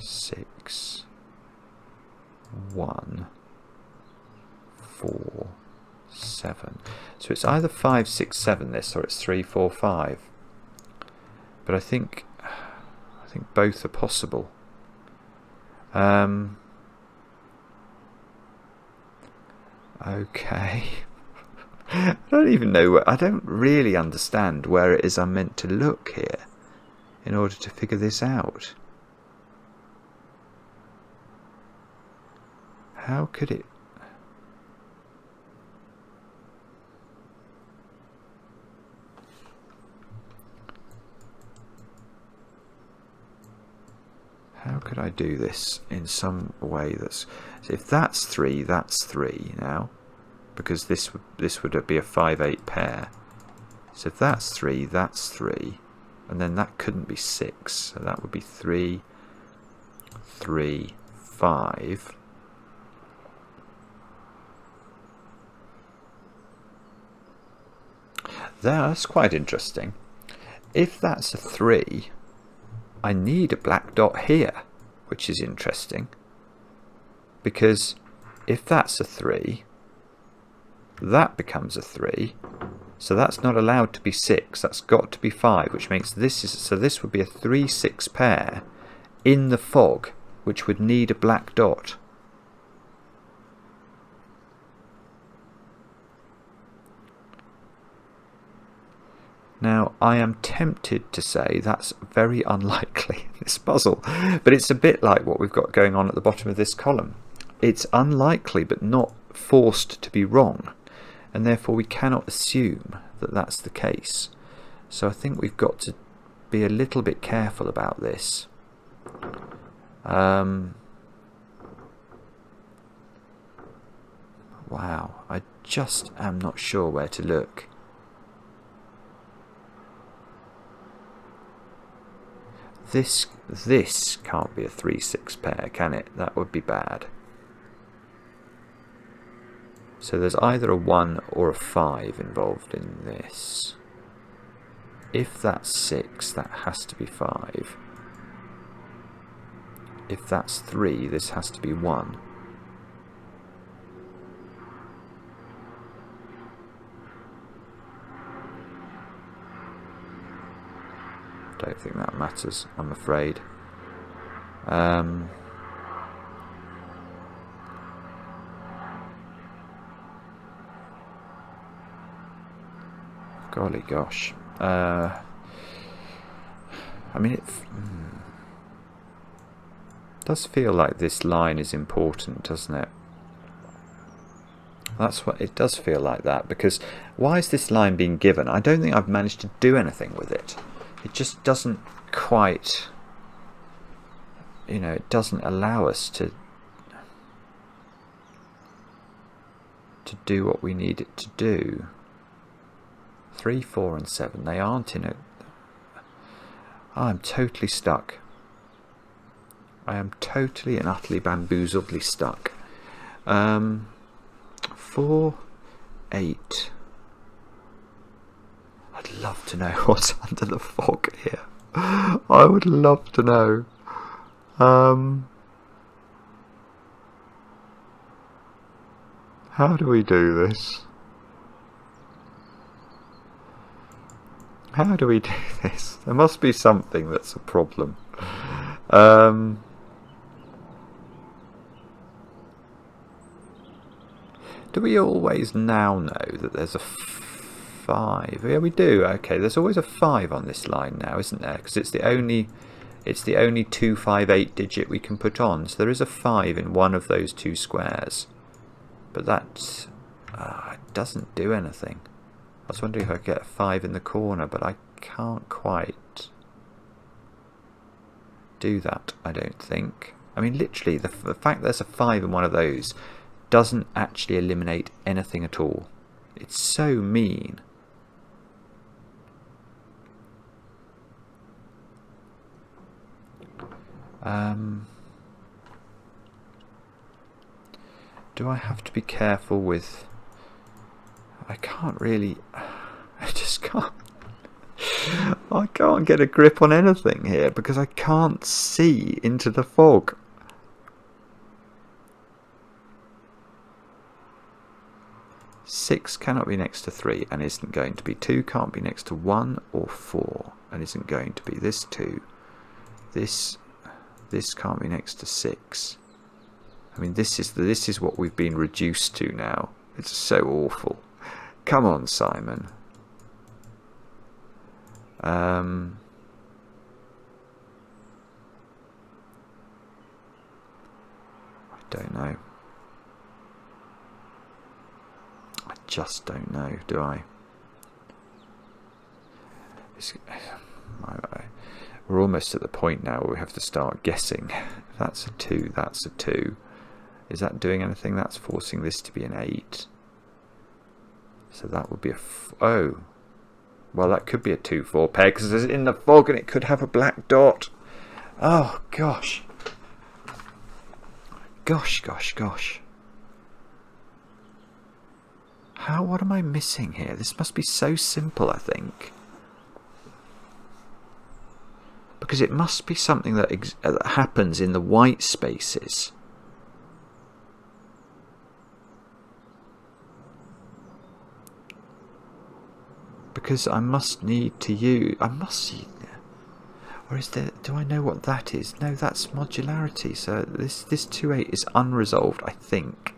6, 1, 4, 7. So it's either 5, 6, 7 this, or it's 3, 4, 5. But I think both are possible. Okay. I don't even know I don't really understand where it is I'm meant to look here in order to figure this out. How could it... How could I do this in some way that's... So if that's 3, that's 3 now. Because this would be a 5-8 pair. So if that's 3, that's 3. And then that couldn't be 6. So that would be 3, 3, 5. That's quite interesting. If that's a 3... I need a black dot here, which is interesting, because if that's a 3, that becomes a 3, so that's not allowed to be 6, that's got to be 5, which makes this is, so this would be a 3-6 pair in the fog, which would need a black dot. Now, I am tempted to say that's very unlikely in this puzzle, but it's a bit like what we've got going on at the bottom of this column. It's unlikely, but not forced to be wrong, and therefore we cannot assume that that's the case. So I think we've got to be a little bit careful about this. Wow, I just am not sure where to look. This can't be a 3-6 pair, can it? That would be bad. So there's either a 1 or a 5 involved in this. If that's 6, that has to be 5. If that's 3, this has to be 1. Don't think that matters, I'm afraid. Golly gosh. I mean, it does feel like this line is important, doesn't it? That's what it does feel like, that, because why is this line being given? I don't think I've managed to do anything with it. It just doesn't quite, you know, it doesn't allow us to do what we need it to do. 3, 4 and 7, they aren't in a... I'm totally stuck. I am totally and utterly bamboozledly stuck. 4, 8... I'd love to know what's under the fog here. I would love to know. How do we do this? How do we do this? There must be something that's a problem. Do we always now know that there's a 5? Yeah, we do. Okay, there's always a 5 on this line now, isn't there? Because it's the only 2, 5, 8 digit we can put on. So there is a 5 in one of those two squares. But that doesn't do anything. I was wondering if I could get a 5 in the corner, but I can't quite do that, I don't think. I mean, literally, the fact there's a 5 in one of those doesn't actually eliminate anything at all. It's so mean. Do I have to be careful with... I can't really... I just can't... I can't get a grip on anything here because I can't see into the fog. Six cannot be next to 3 and isn't going to be. 2 can't be next to 1 or 4 and isn't going to be. This 2. This can't be next to 6. I mean, this is what we've been reduced to now. It's so awful. Come on, Simon. I don't know. I just don't know, do I? We're almost at the point now where we have to start guessing. That's a 2, that's a 2. Is that doing anything? That's forcing this to be an 8. So that would be a... oh. Well, that could be a 2-4 pair because it's in the fog and it could have a black dot. Oh, gosh. Gosh, gosh, gosh. What am I missing here? This must be so simple, I think. Because it must be something that happens in the white spaces. Because I must need to use... Or is there... Do I know what that is? No, that's modularity. So this 2-8 is unresolved, I think.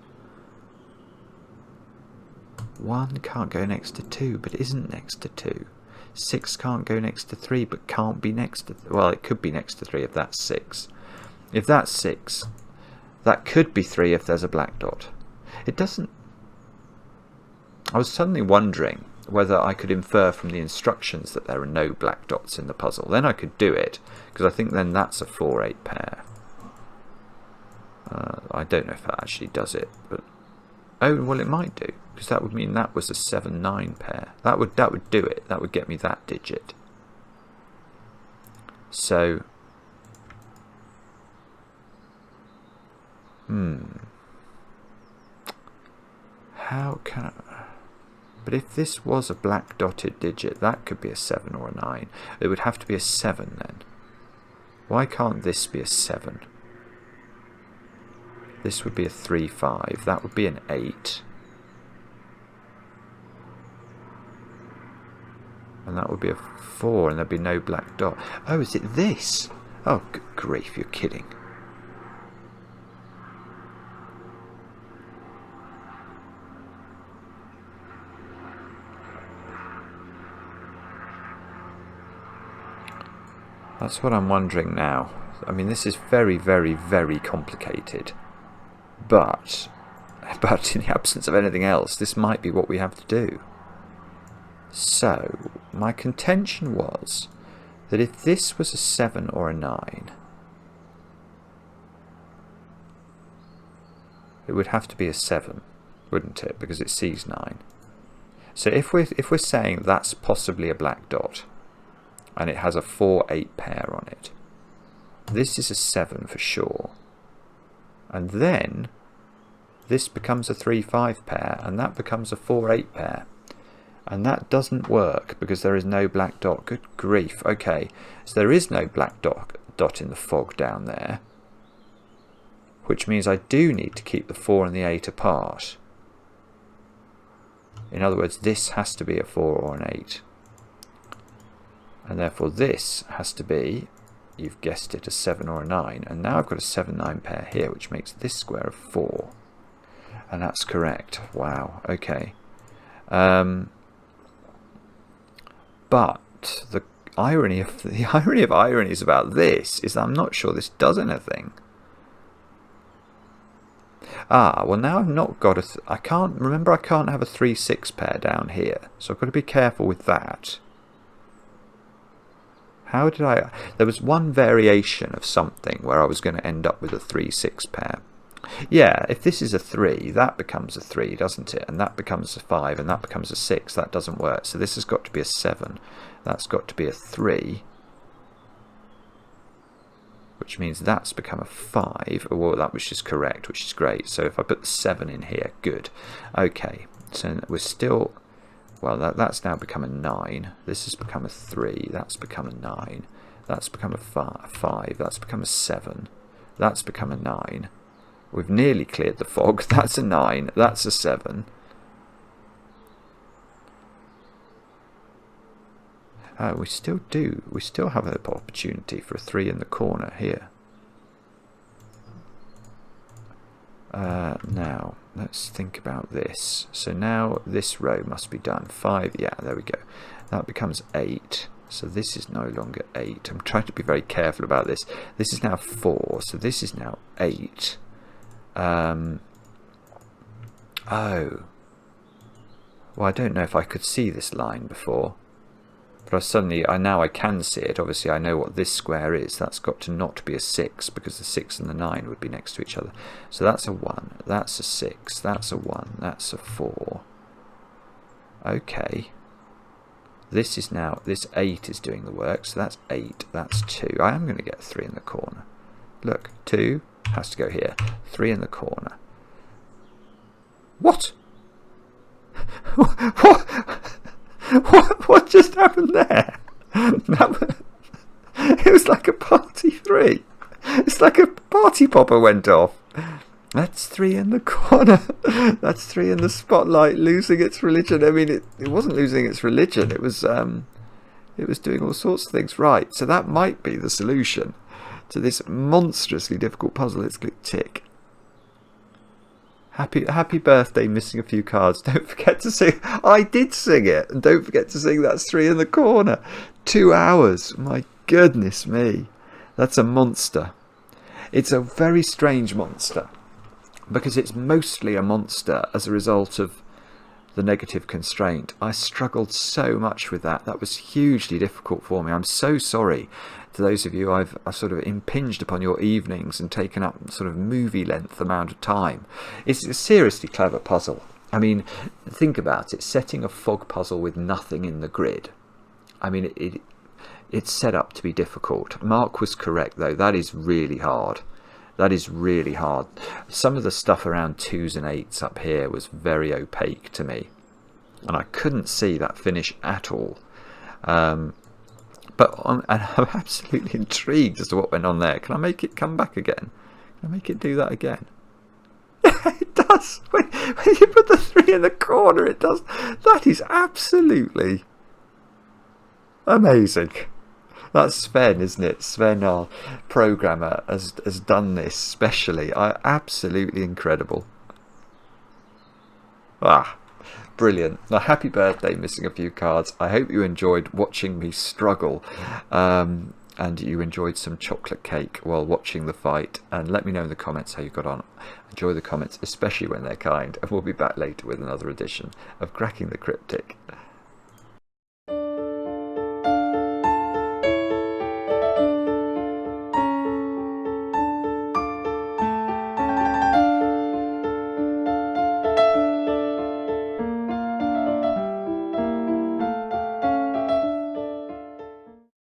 1 can't go next to 2, but isn't next to 2. 6 can't go next to 3, but can't be next to... well, it could be next to 3 if that's 6. If that's 6, that could be 3 if there's a black dot. It doesn't... I was suddenly wondering whether I could infer from the instructions that there are no black dots in the puzzle. Then I could do it, because I think then that's a 4-8 pair. I don't know if that actually does it, but... oh, well, it might do, because that would mean that was a 7-9 pair. That would do it. That would get me that digit. So... how can I... but if this was a black dotted digit, that could be a 7 or a 9. It would have to be a 7 then. Why can't this be a 7? This would be a 3-5. That would be an 8. And that would be a 4, and there'd be no black dot. Oh, is it this? Oh, good grief, you're kidding. That's what I'm wondering now. I mean, this is very, very, very complicated. But in the absence of anything else, this might be what we have to do. So, my contention was that if this was a 7 or a 9, it would have to be a 7, wouldn't it? Because it sees 9. So if we're saying that's possibly a black dot, and it has a 4-8 pair on it, this is a 7 for sure. And then this becomes a 3-5 pair, and that becomes a 4-8 pair. And that doesn't work because there is no black dot. Good grief. Okay, so there is no black dot in the fog down there, which means I do need to keep the 4 and the 8 apart. In other words, this has to be a 4 or an 8. And therefore this has to be, you've guessed it, a 7 or a 9. And now I've got a 7-9 pair here, which makes this square of 4. And that's correct. Wow, okay. But the irony of ironies about this is that I'm not sure this does anything. Ah, well now I've not got I can't have a 3-6 pair down here, so I've got to be careful with that. How did I... There was one variation of something where I was going to end up with a 3-6 pair. Yeah, if this is a 3, that becomes a 3, doesn't it? And that becomes a 5, and that becomes a 6. That doesn't work. So this has got to be a 7. That's got to be a 3. Which means that's become a 5. Well, that was just correct, which is great. So if I put the 7 in here, good. Okay, so we're still... Well, that's now become a 9. This has become a 3. That's become a 9. That's become a 5. That's become a 7. That's become a 9. We've nearly cleared the fog. That's a 9. That's a 7. We still do. We still have an opportunity for a 3 in the corner here. Now, let's think about this. So now this row must be done. 5, yeah, there we go. That becomes 8. So this is no longer 8. I'm trying to be very careful about this. This is now 4. So this is now 8. Oh. Well, I don't know if I could see this line before. But now I can see it. Obviously, I know what this square is. That's got to not be a 6, because the 6 and the 9 would be next to each other. So that's a 1. That's a 6. That's a 1. That's a 4. Okay. This 8 is doing the work. So that's 8. That's 2. I am going to get a 3 in the corner. Look, 2 has to go here. 3 in the corner. What? What just happened there? It was like a party 3. It's like a party popper went off. That's 3 in the corner. That's 3 in the spotlight, losing its religion. I mean, it wasn't losing its religion. It was doing all sorts of things right. So that might be the solution to this monstrously difficult puzzle. Let's click tick. Happy birthday, missing a few cards. Don't forget to sing. I did sing it. And don't forget to sing That's 3 in the corner. 2 hours. My goodness me. That's a monster. It's a very strange monster. Because it's mostly a monster as a result of the negative constraint. I struggled so much with that. That was hugely difficult for me. I'm so sorry to those of you I've sort of impinged upon your evenings and taken up sort of movie length amount of time. It's a seriously clever puzzle. I mean, think about it. Setting a fog puzzle with nothing in the grid. I mean, it's set up to be difficult. Mark was correct though. That is really hard. That is really hard. Some of the stuff around 2s and 8s up here was very opaque to me. And I couldn't see that finish at all. But I'm absolutely intrigued as to what went on there. Can I make it come back again? Can I make it do that again? Yeah, it does. When you put the 3 in the corner, it does. That is absolutely amazing. That's Sven, isn't it? Sven, our programmer, has done this specially. Absolutely incredible. Brilliant. Now, happy birthday, missing a few cards. I hope you enjoyed watching me struggle, and you enjoyed some chocolate cake while watching the fight. And let me know in the comments how you got on. Enjoy the comments, especially when they're kind. And we'll be back later with another edition of Cracking the Cryptic.